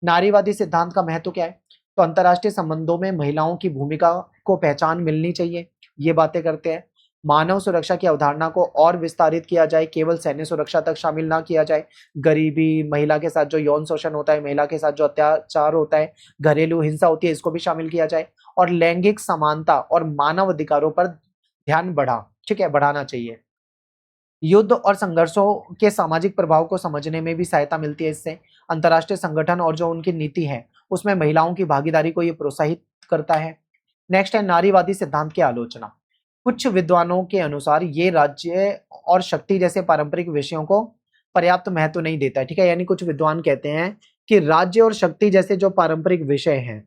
A: नारीवादी सिद्धांत का महत्व क्या है, तो अंतर्राष्ट्रीय संबंधों में महिलाओं की भूमिका को पहचान मिलनी चाहिए, ये बातें करते हैं। मानव सुरक्षा की अवधारणा को और विस्तारित किया जाए, केवल सैन्य सुरक्षा तक शामिल ना किया जाए, गरीबी, महिला के साथ जो यौन शोषण होता है, महिला के साथ जो अत्याचार होता है, घरेलू हिंसा होती है, इसको भी शामिल किया जाए, और लैंगिक समानता और मानव अधिकारों पर ध्यान ठीक है, बढ़ाना चाहिए। युद्ध और संघर्षों के सामाजिक प्रभाव को समझने में भी सहायता मिलती है इससे। अंतर्राष्ट्रीय संगठन और जो उनकी नीति है उसमें महिलाओं की भागीदारी को ये प्रोत्साहित करता है। नेक्स्ट है नारीवादी सिद्धांत की आलोचना। कुछ विद्वानों के अनुसार ये राज्य और शक्ति जैसे पारंपरिक विषयों को पर्याप्त महत्व नहीं देता है। ठीक है, यानी कुछ विद्वान कहते हैं कि राज्य और शक्ति जैसे जो पारंपरिक विषय हैं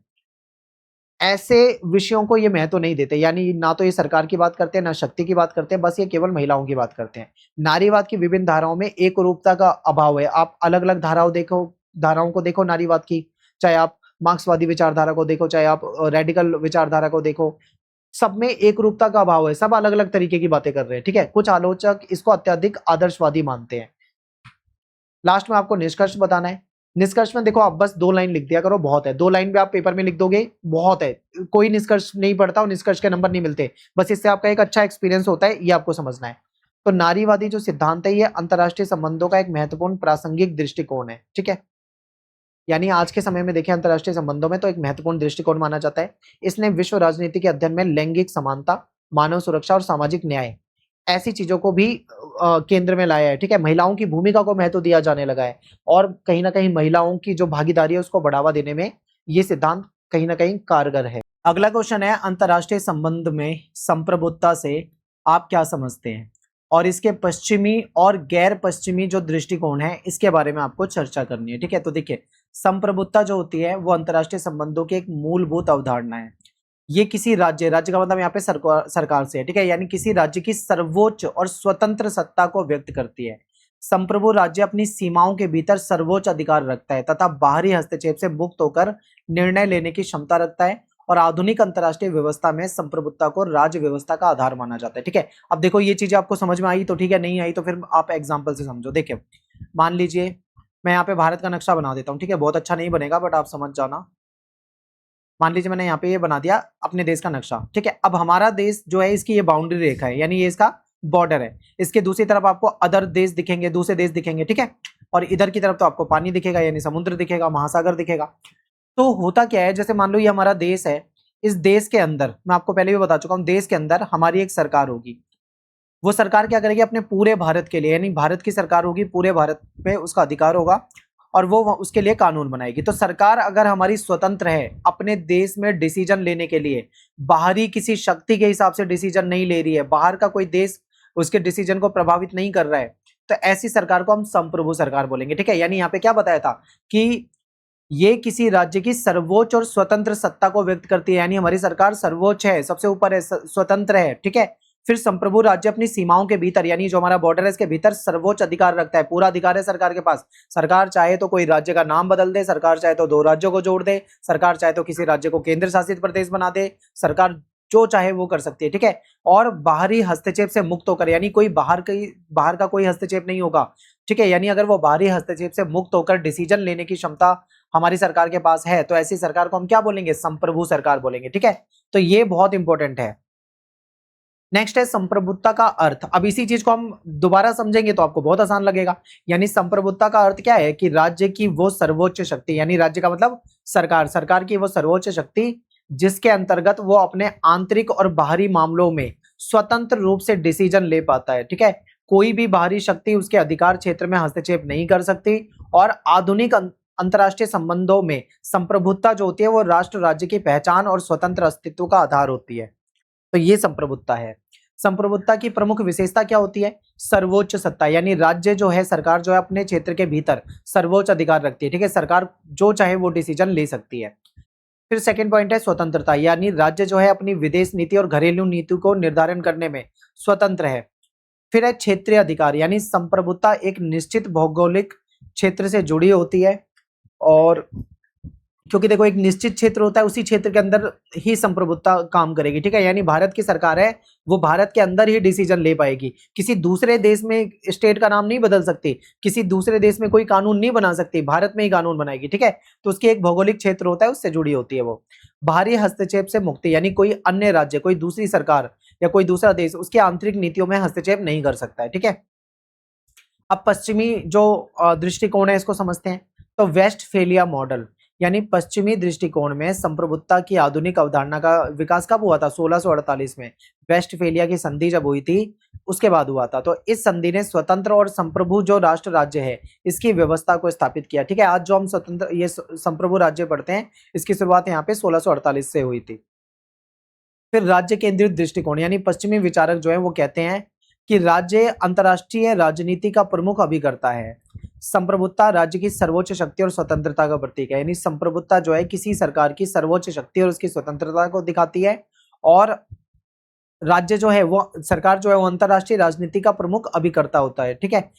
A: ऐसे विषयों को ये महत्व नहीं देते, यानी ना तो ये सरकार की बात करते हैं ना शक्ति की बात करते हैं, बस ये केवल महिलाओं की बात करते हैं। नारीवाद की विभिन्न धाराओं में एक रूपता का अभाव है। आप अलग अलग धाराओं को देखो नारीवाद की, चाहे आप मार्क्सवादी विचारधारा को देखो, चाहे आप रेडिकल विचारधारा को देखो, सब में एक रूपता का अभाव है, सब अलग अलग तरीके की बातें कर रहे हैं। ठीक है, कुछ आलोचक इसको अत्यधिक आदर्शवादी मानते हैं। लास्ट में आपको निष्कर्ष बताना है। निष्कर्ष में देखो, आप बस 2 लाइन लिख दिया करो, बहुत है। 2 लाइन भी आप पेपर में लिख दोगे, बहुत है। कोई निष्कर्ष नहीं पढ़ता और निष्कर्ष के नंबर नहीं मिलते, बस इससे आपका एक अच्छा एक्सपीरियंस होता है, ये आपको समझना है। तो नारीवादी जो सिद्धांत है ये अंतरराष्ट्रीय संबंधों का एक महत्वपूर्ण प्रासंगिक दृष्टिकोण है। ठीक है, यानी आज के समय में देखें अंतरराष्ट्रीय संबंधों में तो एक महत्वपूर्ण दृष्टिकोण माना जाता है। इसने विश्व राजनीति के अध्ययन में लैंगिक समानता, मानव सुरक्षा और सामाजिक न्याय ऐसी चीजों को भी केंद्र में लाया है। ठीक है, महिलाओं की भूमिका को महत्व दिया जाने लगा है और कहीं ना कहीं महिलाओं की जो भागीदारी है उसको बढ़ावा देने में ये सिद्धांत कहीं ना कहीं कारगर है। अगला क्वेश्चन है अंतरराष्ट्रीय संबंध में संप्रभुता से आप क्या समझते हैं, और इसके पश्चिमी और गैर पश्चिमी जो दृष्टिकोण है इसके बारे में आपको चर्चा करनी है। ठीक है, तो देखिए संप्रभुता जो होती है वो अंतरराष्ट्रीय संबंधों की एक मूलभूत अवधारणा है। ये किसी राज्य का मतलब यहाँ पे सरकार से है। ठीक है, यानी किसी राज्य की सर्वोच्च और स्वतंत्र सत्ता को व्यक्त करती है। संप्रभु राज्य अपनी सीमाओं के भीतर सर्वोच्च अधिकार रखता है तथा बाहरी हस्तक्षेप से मुक्त होकर निर्णय लेने की क्षमता रखता है और आधुनिक अंतर्राष्ट्रीय व्यवस्था में संप्रभुता को राज्य व्यवस्था का आधार माना जाता है। ठीक है, अब देखो ये चीजें आपको समझ में आई तो ठीक है, नहीं आई तो फिर आप एग्जाम्पल से समझो। देखिए मान लीजिए मैं यहाँ पे भारत का नक्शा बना देता हूँ, ठीक है, बहुत अच्छा नहीं बनेगा बट आप समझ जाना। मान लीजिए मैंने यहाँ पे ये बना दिया अपने देश का नक्शा, ठीक है। अब हमारा देश जो है इसकी ये बाउंड्री रेखा है, यानी ये इसका बॉर्डर है। इसके दूसरी तरफ आपको अदर देश दिखेंगे, दूसरे देश दिखेंगे, ठीक है। और इधर की तरफ तो आपको पानी दिखेगा, यानी समुद्र दिखेगा, महासागर दिखेगा। तो होता क्या है, जैसे मान लो ये हमारा देश है, इस देश के अंदर मैं आपको पहले भी बता चुका हूँ, देश के अंदर हमारी एक सरकार होगी। वो सरकार क्या करेगी, अपने पूरे भारत के लिए, यानी भारत की सरकार होगी, पूरे भारत पे उसका अधिकार होगा और वो उसके लिए कानून बनाएगी। तो सरकार अगर हमारी स्वतंत्र है, अपने देश में डिसीजन लेने के लिए बाहरी किसी शक्ति के हिसाब से डिसीजन नहीं ले रही है, बाहर का कोई देश उसके डिसीजन को प्रभावित नहीं कर रहा है, तो ऐसी सरकार को हम संप्रभु सरकार बोलेंगे। ठीक है, यानी यहाँ पे क्या बताया था कि ये किसी राज्य की सर्वोच्च और स्वतंत्र सत्ता को व्यक्त करती है, यानी हमारी सरकार सर्वोच्च है, सबसे ऊपर है, स्वतंत्र है। ठीक है, फिर संप्रभु राज्य अपनी सीमाओं के भीतर, यानी जो हमारा बॉर्डर है इसके भीतर सर्वोच्च अधिकार रखता है, पूरा अधिकार है सरकार के पास। सरकार चाहे तो कोई राज्य का नाम बदल दे, सरकार चाहे तो दो राज्यों को जोड़ दे, सरकार चाहे तो किसी राज्य को केंद्र शासित प्रदेश बना दे, सरकार जो चाहे वो कर सकती है। ठीक है, और बाहरी हस्तक्षेप से मुक्त होकर, यानी कोई बाहर का कोई हस्तक्षेप नहीं होगा। ठीक है, यानी अगर वो बाहरी हस्तक्षेप से मुक्त होकर डिसीजन लेने की क्षमता हमारी सरकार के पास है, तो ऐसी सरकार को हम क्या बोलेंगे, संप्रभु सरकार बोलेंगे। ठीक है, तो ये बहुत इंपॉर्टेंट है। नेक्स्ट है संप्रभुता का अर्थ। अब इसी चीज को हम दोबारा समझेंगे तो आपको बहुत आसान लगेगा। यानी संप्रभुता का अर्थ क्या है कि राज्य की वो सर्वोच्च शक्ति, यानी राज्य का मतलब सरकार, सरकार की वो सर्वोच्च शक्ति जिसके अंतर्गत वो अपने आंतरिक और बाहरी मामलों में स्वतंत्र रूप से डिसीजन ले पाता है। ठीक है, कोई भी बाहरी शक्ति उसके अधिकार क्षेत्र में हस्तक्षेप नहीं कर सकती। और आधुनिक अंतर्राष्ट्रीय संबंधों में संप्रभुता जो होती है वो राष्ट्र राज्य की पहचान और स्वतंत्र अस्तित्व का आधार होती है। तो ये संप्रभुता है। संप्रभुता की प्रमुख विशेषता क्या होती है, सर्वोच्च सत्ता, यानी राज्य जो है, सरकार जो है अपने क्षेत्र के भीतर सर्वोच्च अधिकार रखती है। ठीक है, सरकार जो चाहे वो डिसीजन ले सकती है। फिर सेकंड पॉइंट है स्वतंत्रता, यानी राज्य जो है अपनी विदेश नीति और घरेलू नीति को निर्धारण करने में स्वतंत्र है। फिर है क्षेत्रीय अधिकार, यानी संप्रभुता एक निश्चित भौगोलिक क्षेत्र से जुड़ी होती है। और क्योंकि देखो एक निश्चित क्षेत्र होता है, उसी क्षेत्र के अंदर ही संप्रभुता काम करेगी। ठीक है, यानी भारत की सरकार है वो भारत के अंदर ही डिसीजन ले पाएगी, किसी दूसरे देश में स्टेट का नाम नहीं बदल सकती, किसी दूसरे देश में कोई कानून नहीं बना सकती, भारत में ही कानून बनाएगी। ठीक है, तो उसकी एक भौगोलिक क्षेत्र होता है, उससे जुड़ी होती है वो। बाहरी हस्तक्षेप से मुक्ति, यानी कोई अन्य राज्य, कोई दूसरी सरकार या कोई दूसरा देश उसकी आंतरिक नीतियों में हस्तक्षेप नहीं कर सकता है। ठीक है, अब पश्चिमी जो दृष्टिकोण है इसको समझते हैं। तो वेस्टफेलिया मॉडल, यानी पश्चिमी दृष्टिकोण में संप्रभुता की आधुनिक अवधारणा का विकास कब हुआ था, 1648 में वेस्टफेलिया की संधि जब हुई थी उसके बाद हुआ था। तो इस संधि ने स्वतंत्र और संप्रभु जो राष्ट्र राज्य है इसकी व्यवस्था को स्थापित किया। ठीक है, आज जो हम स्वतंत्र ये संप्रभु राज्य पढ़ते हैं इसकी शुरुआत यहाँ पे 1648 से हुई थी। फिर राज्य केंद्रित दृष्टिकोण, यानी पश्चिमी विचारक जो है वो कहते हैं कि राज्य अंतर्राष्ट्रीय राजनीति का प्रमुख अभिकर्ता है। संप्रभुता राज्य की सर्वोच्च शक्ति और स्वतंत्रता का प्रतीक है, यानी संप्रभुता जो है किसी सरकार की सर्वोच्च शक्ति और उसकी स्वतंत्रता को दिखाती है। और राज्य जो है वो सरकार जो है वो अंतर्राष्ट्रीय राजनीति का प्रमुख अभिकर्ता होता है। ठीक है,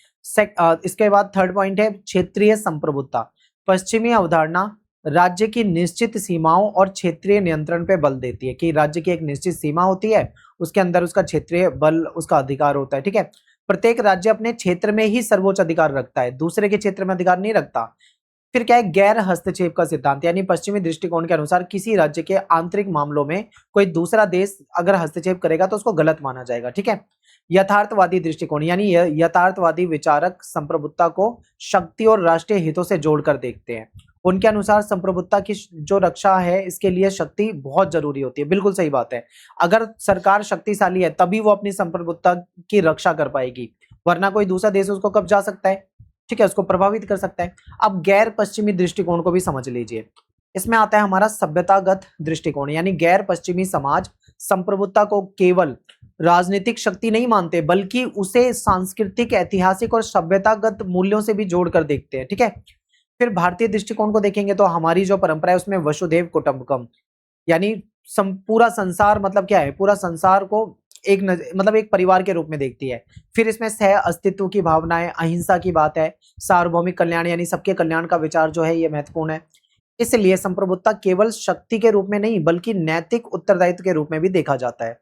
A: इसके बाद थर्ड पॉइंट है क्षेत्रीय संप्रभुता। पश्चिमी अवधारणा राज्य की निश्चित सीमाओं और क्षेत्रीय नियंत्रण पे बल देती है कि राज्य की एक निश्चित सीमा होती है, उसके अंदर उसका क्षेत्रीय बल, उसका अधिकार होता है। ठीक है, प्रत्येक राज्य अपने क्षेत्र में ही सर्वोच्च अधिकार रखता है, दूसरे के क्षेत्र में अधिकार नहीं रखता। फिर क्या है, गैर हस्तक्षेप का सिद्धांत, यानी पश्चिमी दृष्टिकोण के अनुसार किसी राज्य के आंतरिक मामलों में कोई दूसरा देश अगर हस्तक्षेप करेगा तो उसको गलत माना जाएगा। ठीक है, यथार्थवादी दृष्टिकोण, यानी यथार्थवादी विचारक संप्रभुता को शक्ति और राष्ट्रीय हितों से जोड़कर देखते हैं। उनके अनुसार संप्रभुता की जो रक्षा है इसके लिए शक्ति बहुत जरूरी होती है। बिल्कुल सही बात है, अगर सरकार शक्तिशाली है तभी वो अपनी संप्रभुता की रक्षा कर पाएगी, वरना कोई दूसरा देश उसको कब्जा सकता है। ठीक है, उसको प्रभावित कर सकता है। अब गैर पश्चिमी दृष्टिकोण को भी समझ लीजिए। इसमें आता है हमारा सभ्यतागत दृष्टिकोण, यानी गैर पश्चिमी समाज संप्रभुता को केवल राजनीतिक शक्ति नहीं मानते बल्कि उसे सांस्कृतिक, ऐतिहासिक और सभ्यतागत मूल्यों से भी जोड़कर देखते हैं। ठीक है, फिर भारतीय दृष्टिकोण को देखेंगे तो हमारी जो परंपरा है उसमें वसुधैव कुटुंबकम, यानी पूरा संसार, मतलब क्या है, पूरा संसार को एक मतलब एक परिवार के रूप में देखती है। फिर इसमें सह अस्तित्व की भावना है, अहिंसा की बात है, सार्वभौमिक कल्याण यानी सबके कल्याण का विचार जो है ये महत्वपूर्ण है। इसलिए संप्रभुता केवल शक्ति के रूप में नहीं बल्कि नैतिक उत्तरदायित्व के रूप में भी देखा जाता है।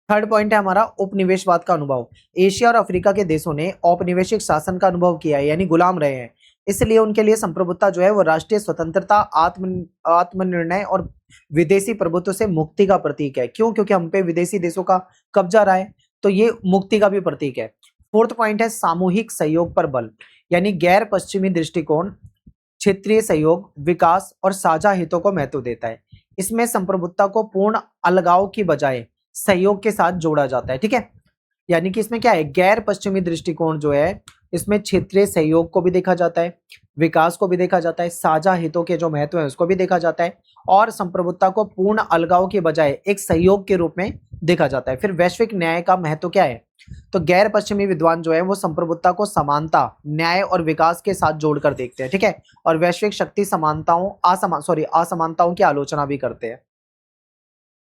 A: थर्ड पॉइंट है हमारा उपनिवेशवाद का अनुभव। एशिया और अफ्रीका के देशों ने औपनिवेशिक शासन का अनुभव किया है, यानी गुलाम रहे हैं। इसलिए उनके लिए संप्रभुता जो है वो राष्ट्रीय स्वतंत्रता, आत्मनिर्णय और विदेशी प्रभुत्व से मुक्ति का प्रतीक है। क्यों? क्योंकि हम पे विदेशी देशों का कब्जा रहा है, तो ये मुक्ति का भी प्रतीक है। फोर्थ पॉइंट है सामूहिक सहयोग पर बल, यानी गैर पश्चिमी दृष्टिकोण क्षेत्रीय सहयोग, विकास और साझा हितों को महत्व देता है। इसमें संप्रभुता को पूर्ण अलगाव की बजाय सहयोग के साथ जोड़ा जाता है। ठीक है, यानी कि इसमें क्या है, गैर पश्चिमी दृष्टिकोण जो है इसमें क्षेत्रीय सहयोग को भी देखा जाता है, विकास को भी देखा जाता है, साझा हितों के जो महत्व है उसको भी देखा जाता है, और संप्रभुता को पूर्ण अलगाव के बजाय एक सहयोग के रूप में देखा जाता है। फिर वैश्विक न्याय का महत्व क्या है? तो गैर पश्चिमी विद्वान जो है वो संप्रभुता को समानता, न्याय और विकास के साथ जोड़कर देखते हैं। ठीक है, और वैश्विक शक्ति समानताओं असमानताओं की आलोचना भी करते हैं।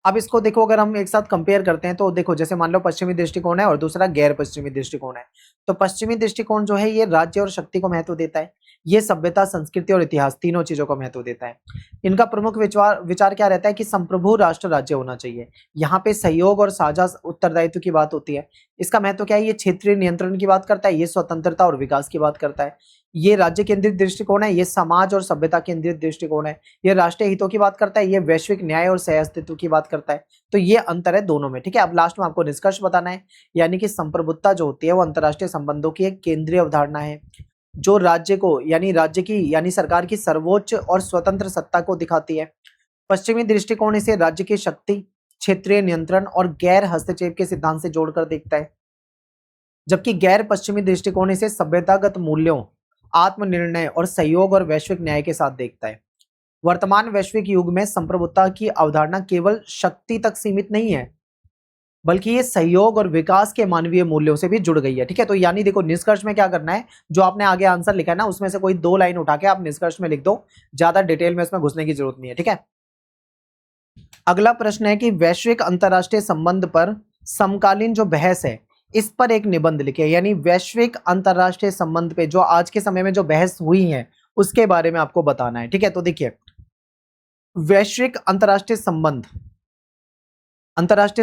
A: अब इसको देखो, अगर हम एक साथ कंपेयर करते हैं तो देखो, जैसे मान लो पश्चिमी दृष्टिकोण है और दूसरा गैर पश्चिमी दृष्टिकोण है। तो पश्चिमी दृष्टिकोण जो है ये राज्य और शक्ति को महत्व देता है, ये सभ्यता, संस्कृति और इतिहास तीनों चीजों को महत्व देता है। इनका प्रमुख विचार विचार क्या रहता है कि संप्रभु राष्ट्र राज्य होना चाहिए। यहाँ पे सहयोग और साझा उत्तरदायित्व की बात होती है। इसका महत्व क्या है? ये क्षेत्रीय नियंत्रण की बात करता है, ये स्वतंत्रता और विकास की बात करता है। ये राज्य केंद्रित दृष्टिकोण है, ये समाज और सभ्यता केंद्रित दृष्टिकोण है। ये राष्ट्रीय हितों की बात करता है, ये वैश्विक न्याय और सह अस्तित्व की बात करता है। तो ये अंतर है दोनों में। ठीक है, अब लास्ट में आपको निष्कर्ष बताना है, यानी कि संप्रभुता जो होती है वो अंतरराष्ट्रीय संबंधों की एक केंद्रीय अवधारणा है, जो राज्य को यानी सरकार की सर्वोच्च और स्वतंत्र सत्ता को दिखाती है। पश्चिमी दृष्टिकोण इसे राज्य की शक्ति, क्षेत्रीय नियंत्रण और गैर हस्तक्षेप के सिद्धांत से जोड़कर देखता है, जबकि गैर पश्चिमी दृष्टिकोण इसे सभ्यतागत मूल्यों, आत्मनिर्णय और सहयोग और वैश्विक न्याय के साथ देखता है। वर्तमान वैश्विक युग में संप्रभुता की अवधारणा केवल शक्ति तक सीमित नहीं है, बल्कि ये सहयोग और विकास के मानवीय मूल्यों से भी जुड़ गई है। ठीक है, तो यानी देखो निष्कर्ष में क्या करना है, जो आपने आगे आंसर लिखा है ना उसमें से कोई 2 लाइन उठा के आप निष्कर्ष में लिख दो, ज्यादा डिटेल में इसमें घुसने की जरूरत नहीं है। ठीक है, अगला प्रश्न है कि वैश्विक अंतरराष्ट्रीय संबंध पर समकालीन जो बहस है इस पर एक निबंध लिखे, यानी वैश्विक अंतरराष्ट्रीय संबंध पे जो आज के समय में जो बहस हुई है उसके बारे में आपको बताना है। ठीक है, तो देखिए वैश्विक अंतरराष्ट्रीय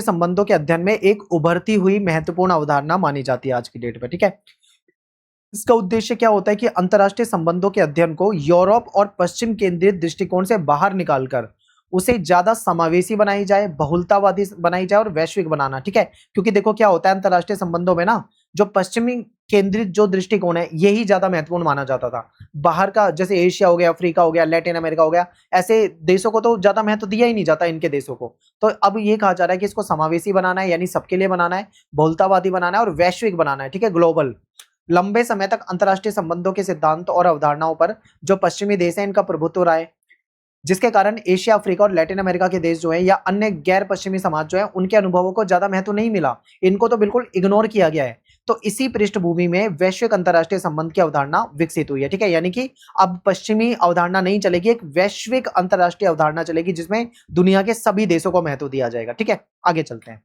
A: संबंधों के अध्ययन में एक उभरती हुई महत्वपूर्ण अवधारणा मानी जाती है आज की डेट में। ठीक है, इसका उद्देश्य क्या होता है कि अंतरराष्ट्रीय संबंधों के अध्ययन को यूरोप और पश्चिम केंद्रित दृष्टिकोण से बाहर निकालकर उसे ज्यादा समावेशी बनाई जाए, बहुलतावादी बनाई जाए और वैश्विक बनाना। ठीक है, क्योंकि देखो क्या होता है अंतरराष्ट्रीय संबंधों में ना, जो पश्चिमी केंद्रित जो दृष्टिकोण है यही ज्यादा महत्वपूर्ण माना जाता था। बाहर का जैसे एशिया हो गया, अफ्रीका हो गया, लैटिन अमेरिका हो गया, ऐसे देशों को तो ज्यादा महत्व दिया ही नहीं जाता इनके देशों को। तो अब ये कहा जा रहा है कि इसको समावेशी बनाना है, यानी सबके लिए बनाना है, बहुलतावादी बनाना है और वैश्विक बनाना है। ठीक है, ग्लोबल। लंबे समय तक अंतरराष्ट्रीय संबंधों के सिद्धांत और अवधारणाओं पर जो पश्चिमी देश हैं इनका प्रभुत्व रहा है, जिसके कारण एशिया, अफ्रीका और लैटिन अमेरिका के देश जो है या अन्य गैर पश्चिमी समाज जो है उनके अनुभवों को ज्यादा महत्व नहीं मिला, इनको तो बिल्कुल इग्नोर किया गया है। तो इसी पृष्ठभूमि में वैश्विक अंतरराष्ट्रीय संबंध की अवधारणा विकसित हुई है। ठीक है, यानी कि अब पश्चिमी अवधारणा नहीं चलेगी, एक वैश्विक अंतरराष्ट्रीय अवधारणा चलेगी जिसमें दुनिया के सभी देशों को महत्व दिया जाएगा। ठीक है, आगे चलते हैं।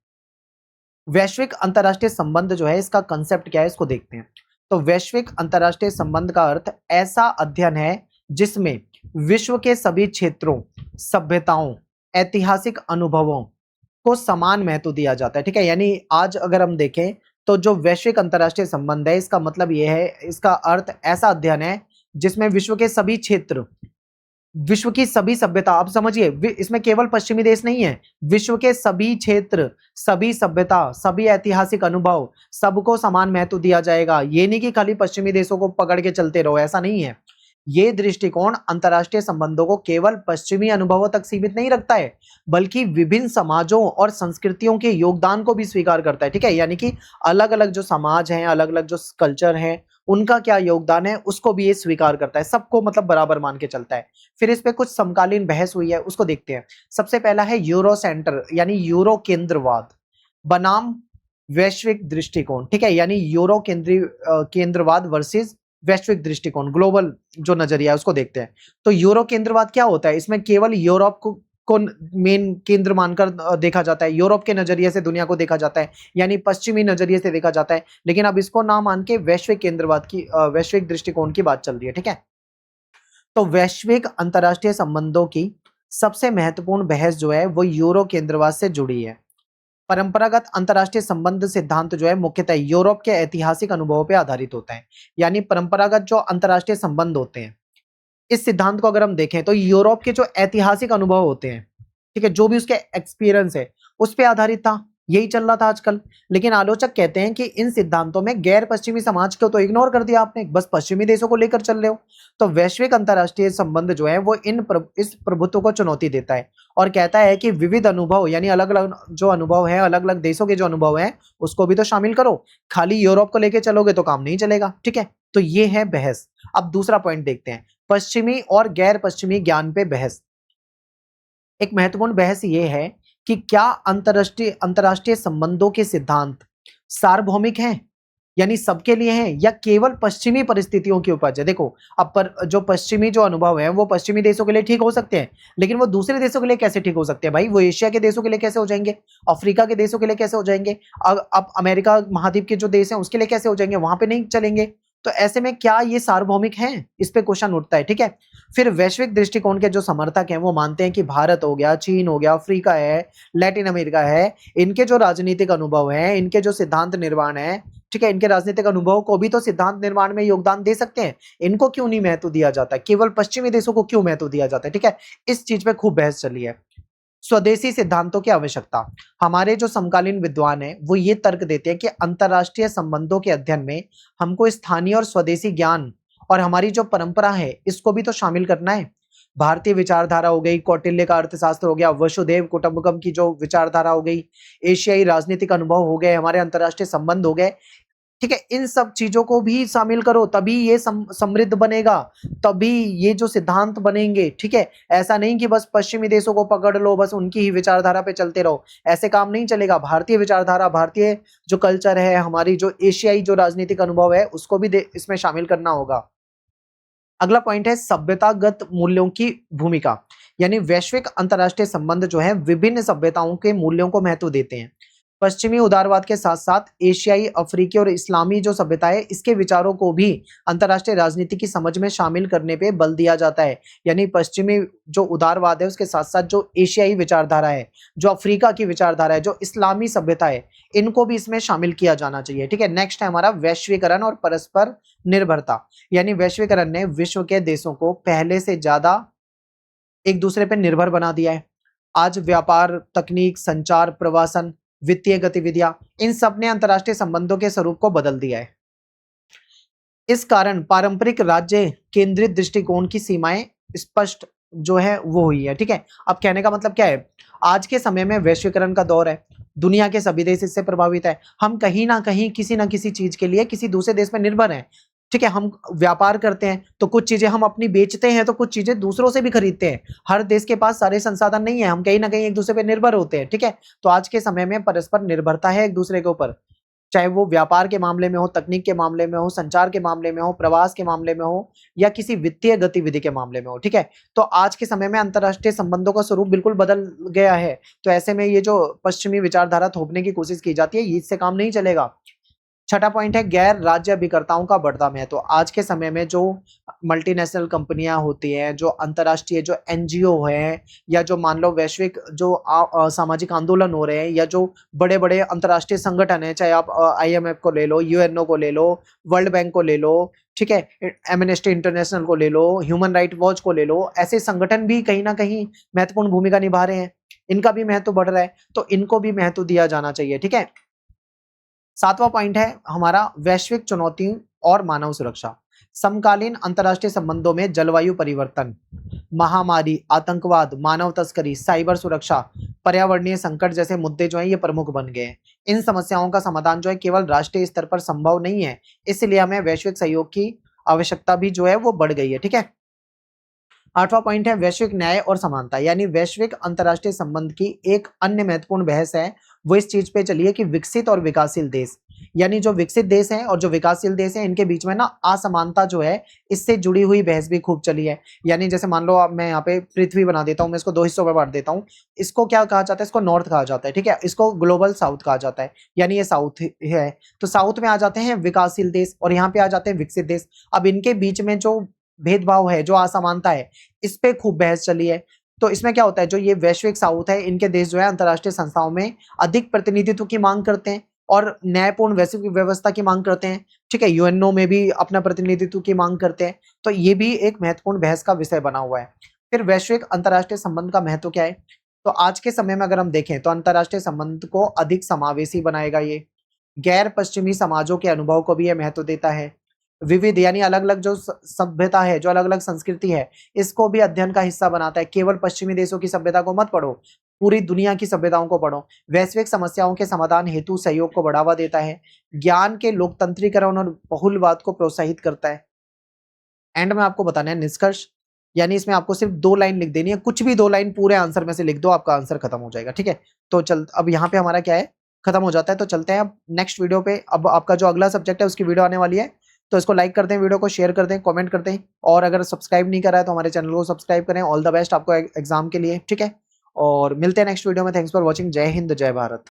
A: वैश्विक अंतरराष्ट्रीय संबंध जो है इसका कंसेप्ट क्या है इसको देखते हैं। तो वैश्विक अंतरराष्ट्रीय संबंध का अर्थ ऐसा अध्ययन है जिसमें विश्व के सभी क्षेत्रों, सभ्यताओं, ऐतिहासिक अनुभवों को समान महत्व दिया जाता है। ठीक है, यानी आज अगर हम देखें तो जो वैश्विक अंतरराष्ट्रीय संबंध है इसका मतलब यह है, इसका अर्थ ऐसा अध्ययन है जिसमें विश्व के सभी क्षेत्र, विश्व की सभी सभ्यता, आप समझिए इसमें केवल पश्चिमी देश नहीं है, विश्व के सभी क्षेत्र, सभी सभ्यता, सभी ऐतिहासिक अनुभव, सबको समान महत्व दिया जाएगा। ये नहीं कि खाली पश्चिमी देशों को पकड़ के चलते रहो, ऐसा नहीं है। ये दृष्टिकोण अंतरराष्ट्रीय संबंधों को केवल पश्चिमी अनुभवों तक सीमित नहीं रखता है, बल्कि विभिन्न समाजों और संस्कृतियों के योगदान को भी स्वीकार करता है। ठीक है, यानी कि अलग अलग जो समाज हैं, अलग अलग जो कल्चर हैं, उनका क्या योगदान है उसको भी ये स्वीकार करता है, सबको मतलब बराबर मान के चलता है। फिर इस पे कुछ समकालीन बहस हुई है उसको देखते हैं। सबसे पहला है यूरो सेंटर, यानी यूरो केंद्रवाद बनाम वैश्विक दृष्टिकोण। ठीक है, यानी यूरो केंद्रवाद वर्सेस वैश्विक दृष्टिकोण, ग्लोबल जो नजरिया है उसको देखते हैं। तो यूरो केंद्रवाद क्या होता है, इसमें केवल यूरोप को मेन केंद्र मानकर देखा जाता है, यूरोप के नजरिए से दुनिया को देखा जाता है, यानी पश्चिमी नजरिए से देखा जाता है। लेकिन अब इसको ना मान के वैश्विक केंद्रवाद की, वैश्विक दृष्टिकोण की बात चल रही है। ठीक है, तो वैश्विक अंतर्राष्ट्रीय संबंधों की सबसे महत्वपूर्ण बहस जो है वो यूरो केंद्रवाद से जुड़ी है। परंपरागत अंतर्राष्ट्रीय संबंध सिद्धांत जो है मुख्यतः यूरोप के ऐतिहासिक अनुभवों पर आधारित होता है। यानी परंपरागत जो अंतर्राष्ट्रीय संबंध होते हैं, इस सिद्धांत को अगर हम देखें तो यूरोप के जो ऐतिहासिक अनुभव होते हैं, ठीक है, जो भी उसके एक्सपीरियंस है उस पे आधारित था। यही चल रहा था आजकल। लेकिन आलोचक कहते हैं कि इन सिद्धांतों में गैर पश्चिमी समाज को तो इग्नोर कर दिया आपने, बस पश्चिमी देशों को लेकर चल रहे हो। तो वैश्विक अंतर्राष्ट्रीय संबंध जो है वो इस प्रभुत्व को चुनौती देता है और कहता है कि विविध अनुभव यानी अलग अलग जो अनुभव है, अलग अलग देशों के जो अनुभव है उसको भी तो शामिल करो। खाली यूरोप को लेकर चलोगे तो काम नहीं चलेगा। ठीक है, तो ये है बहस। अब दूसरा पॉइंट देखते हैं, पश्चिमी और गैर पश्चिमी ज्ञान पे बहस। एक महत्वपूर्ण बहस ये है कि क्या अंतरराष्ट्रीय संबंधों के सिद्धांत सार्वभौमिक हैं, यानी सबके लिए हैं, या केवल पश्चिमी परिस्थितियों की उपज है। देखो, अब पर जो पश्चिमी जो अनुभव है वो पश्चिमी देशों के लिए ठीक हो सकते हैं, लेकिन वो दूसरे देशों के लिए कैसे ठीक हो सकते हैं भाई? वो एशिया के देशों के लिए कैसे हो जाएंगे? अफ्रीका के देशों के लिए कैसे हो जाएंगे? अब अमेरिका महाद्वीप के जो देश हैं उसके लिए कैसे हो जाएंगे? वहां पे नहीं चलेंगे। तो ऐसे में क्या ये सार्वभौमिक हैं? इस पे क्वेश्चन उठता है। ठीक है, फिर वैश्विक दृष्टिकोण के जो समर्थक हैं वो मानते हैं कि भारत हो गया, चीन हो गया, अफ्रीका है, लैटिन अमेरिका है, इनके जो राजनीतिक अनुभव हैं, इनके जो सिद्धांत निर्माण है, ठीक है, इनके राजनीतिक अनुभव को भी तो सिद्धांत निर्माण में योगदान दे सकते हैं। इनको क्यों नहीं महत्व दिया जाता है? केवल पश्चिमी देशों को क्यों महत्व दिया जाता है? ठीक है, इस चीज पे खूब बहस चली है। स्वदेशी सिद्धांतों की आवश्यकता। हमारे जो समकालीन विद्वान हैं वो ये तर्क देते हैं कि अंतरराष्ट्रीय संबंधों के अध्ययन में हमको स्थानीय और स्वदेशी ज्ञान और हमारी जो परंपरा है इसको भी तो शामिल करना है। भारतीय विचारधारा हो गई, कौटिल्य का अर्थशास्त्र हो गया, वसुधैव कुटुंबकम की जो विचारधारा हो गई, एशियाई राजनीतिक अनुभव हो गए, हमारे अंतरराष्ट्रीय संबंध हो गए, ठीक है, इन सब चीजों को भी शामिल करो तभी ये समृद्ध बनेगा, तभी ये जो सिद्धांत बनेंगे। ठीक है, ऐसा नहीं कि बस पश्चिमी देशों को पकड़ लो, बस उनकी ही विचारधारा पे चलते रहो, ऐसे काम नहीं चलेगा। भारतीय विचारधारा, भारतीय जो कल्चर है, हमारी जो एशियाई जो राजनीतिक अनुभव है उसको भी इसमें शामिल करना होगा। अगला पॉइंट है सभ्यतागत मूल्यों की भूमिका। यानी वैश्विक अंतरराष्ट्रीय संबंध जो है विभिन्न सभ्यताओं के मूल्यों को महत्व देते हैं। पश्चिमी उदारवाद के साथ साथ एशियाई, अफ्रीकी और इस्लामी जो सभ्यता है इसके विचारों को भी अंतरराष्ट्रीय राजनीति की समझ में शामिल करने पे बल दिया जाता है। यानी पश्चिमी जो उदारवाद है उसके साथ साथ जो एशियाई विचारधारा है, जो अफ्रीका की विचारधारा है, जो इस्लामी सभ्यता है, इनको भी इसमें शामिल किया जाना चाहिए। ठीक है, नेक्स्ट है हमारा वैश्वीकरण और परस्पर निर्भरता। यानी वैश्वीकरण ने विश्व के देशों को पहले से ज्यादा एक दूसरे पर निर्भर बना दिया है। आज व्यापार, तकनीक, संचार, प्रवासन, वित्तीय गतिविधियां, इन सब ने अंतरराष्ट्रीय संबंधों के स्वरूप को बदल दिया है। इस कारण पारंपरिक राज्य केंद्रित दृष्टिकोण की सीमाएं स्पष्ट जो है वो हुई है। ठीक है, अब कहने का मतलब क्या है, आज के समय में वैश्वीकरण का दौर है, दुनिया के सभी देश इससे प्रभावित है। हम कहीं ना कहीं किसी ना किसी चीज के लिए किसी दूसरे देश में निर्भर हैं। ठीक है, हम व्यापार करते हैं तो कुछ चीजें हम अपनी बेचते हैं, तो कुछ चीजें दूसरों से भी खरीदते हैं। हर देश के पास सारे संसाधन नहीं है, हम कहीं ना कहीं एक दूसरे पर निर्भर होते हैं। ठीक है, तो आज के समय में परस्पर निर्भरता है एक दूसरे के ऊपर, चाहे वो व्यापार के मामले में हो, तकनीक के मामले में हो, संचार के मामले में हो, प्रवास के मामले में हो, या किसी वित्तीय गतिविधि के मामले में हो। ठीक है, तो आज के समय में अंतरराष्ट्रीय संबंधों का स्वरूप बिल्कुल बदल गया है। तो ऐसे में ये जो पश्चिमी विचारधारा थोपने की कोशिश की जाती है, इससे काम नहीं चलेगा। छठा पॉइंट है गैर राज्य अभिकर्ताओं का बढ़ता महत्व। तो आज के समय में जो मल्टीनेशनल कंपनियां होती हैं, जो अंतरराष्ट्रीय जो एनजीओ हैं, या जो मान लो वैश्विक जो सामाजिक आंदोलन हो रहे हैं, या जो बड़े बड़े अंतरराष्ट्रीय संगठन है, चाहे आप आईएमएफ को ले लो, यूएनओ को ले लो, वर्ल्ड बैंक को ले लो, ठीक है, एमनेस्टी इंटरनेशनल को ले लो, ह्यूमन राइट वॉच को ले लो, ऐसे संगठन भी कहीं ना कहीं महत्वपूर्ण भूमिका निभा रहे हैं। इनका भी महत्व बढ़ रहा है, तो इनको भी महत्व दिया जाना चाहिए। ठीक है, सातवां पॉइंट है हमारा वैश्विक चुनौतियों और मानव सुरक्षा। समकालीन अंतरराष्ट्रीय संबंधों में जलवायु परिवर्तन, महामारी, आतंकवाद, मानव तस्करी, साइबर सुरक्षा, पर्यावरणीय संकट जैसे मुद्दे जो हैं ये प्रमुख बन गए हैं। इन समस्याओं का समाधान जो है केवल राष्ट्रीय स्तर पर संभव नहीं है, इसलिए हमें वैश्विक सहयोग की आवश्यकता भी जो है वो बढ़ गई है। ठीक है, आठवां पॉइंट है वैश्विक न्याय और समानता। यानी वैश्विक अंतरराष्ट्रीय संबंध की एक अन्य महत्वपूर्ण बहस है वो इस चीज पे चली है कि विकसित और विकासशील देश, यानी जो विकसित देश हैं और जो विकासशील देश हैं, इनके बीच में ना असमानता जो है इससे जुड़ी हुई बहस भी खूब चली है। यानी जैसे मान लो अब मैं यहाँ पे पृथ्वी बना देता हूँ, मैं इसको दो हिस्सों में बांट देता हूँ। इसको क्या कहा जाता है? इसको नॉर्थ कहा जाता है। ठीक है, इसको ग्लोबल साउथ कहा जाता है, यानी ये साउथ है। तो साउथ में आ जाते हैं विकासशील देश और यहाँ पे आ जाते हैं विकसित देश। अब इनके बीच में जो भेदभाव है, जो असमानता है, इस पे खूब बहस चली है। तो इसमें क्या होता है, जो ये वैश्विक साउथ है, इनके देश जो है अंतर्राष्ट्रीय संस्थाओं में अधिक प्रतिनिधित्व की मांग करते हैं और न्यायपूर्ण वैश्विक व्यवस्था की मांग करते हैं। ठीक है, यूएनओ में भी अपना प्रतिनिधित्व की मांग करते हैं। तो ये भी एक महत्वपूर्ण बहस का विषय बना हुआ है। फिर वैश्विक अंतर्राष्ट्रीय संबंध का महत्व क्या है? तो आज के समय में अगर हम देखें तो अंतर्राष्ट्रीय संबंध को अधिक समावेशी बनाएगा ये। गैर पश्चिमी समाजों के अनुभव को भी ये महत्व देता है। विविध यानी अलग-अलग जो सभ्यता है, जो अलग-अलग संस्कृति है, इसको भी अध्ययन का हिस्सा बनाता है। केवल पश्चिमी देशों की सभ्यता को मत पढ़ो, पूरी दुनिया की सभ्यताओं को पढ़ो। वैश्विक समस्याओं के समाधान हेतु सहयोग को बढ़ावा देता है। ज्ञान के लोकतंत्रीकरण और बहुलवाद को प्रोत्साहित करता है। एंड में आपको बताना है निष्कर्ष, यानी इसमें आपको सिर्फ 2 लाइन लिख देनी है, कुछ भी 2 लाइन पूरे आंसर में से लिख दो, आपका आंसर खत्म हो जाएगा, ठीक है? तो चल अब यहाँ पे हमारा क्या है, खत्म हो जाता है। तो चलते हैं अब नेक्स्ट वीडियो पे। अब आपका जो अगला सब्जेक्ट है उसकी वीडियो आने वाली है, तो इसको लाइक कर दें, वीडियो को शेयर कर दें, कमेंट कर दें और अगर सब्सक्राइब नहीं करा है तो हमारे चैनल को सब्सक्राइब करें। ऑल द बेस्ट आपको एग्जाम के लिए, ठीक है? और मिलते हैं नेक्स्ट वीडियो में। Thanks for watching. जय हिंद, जय भारत।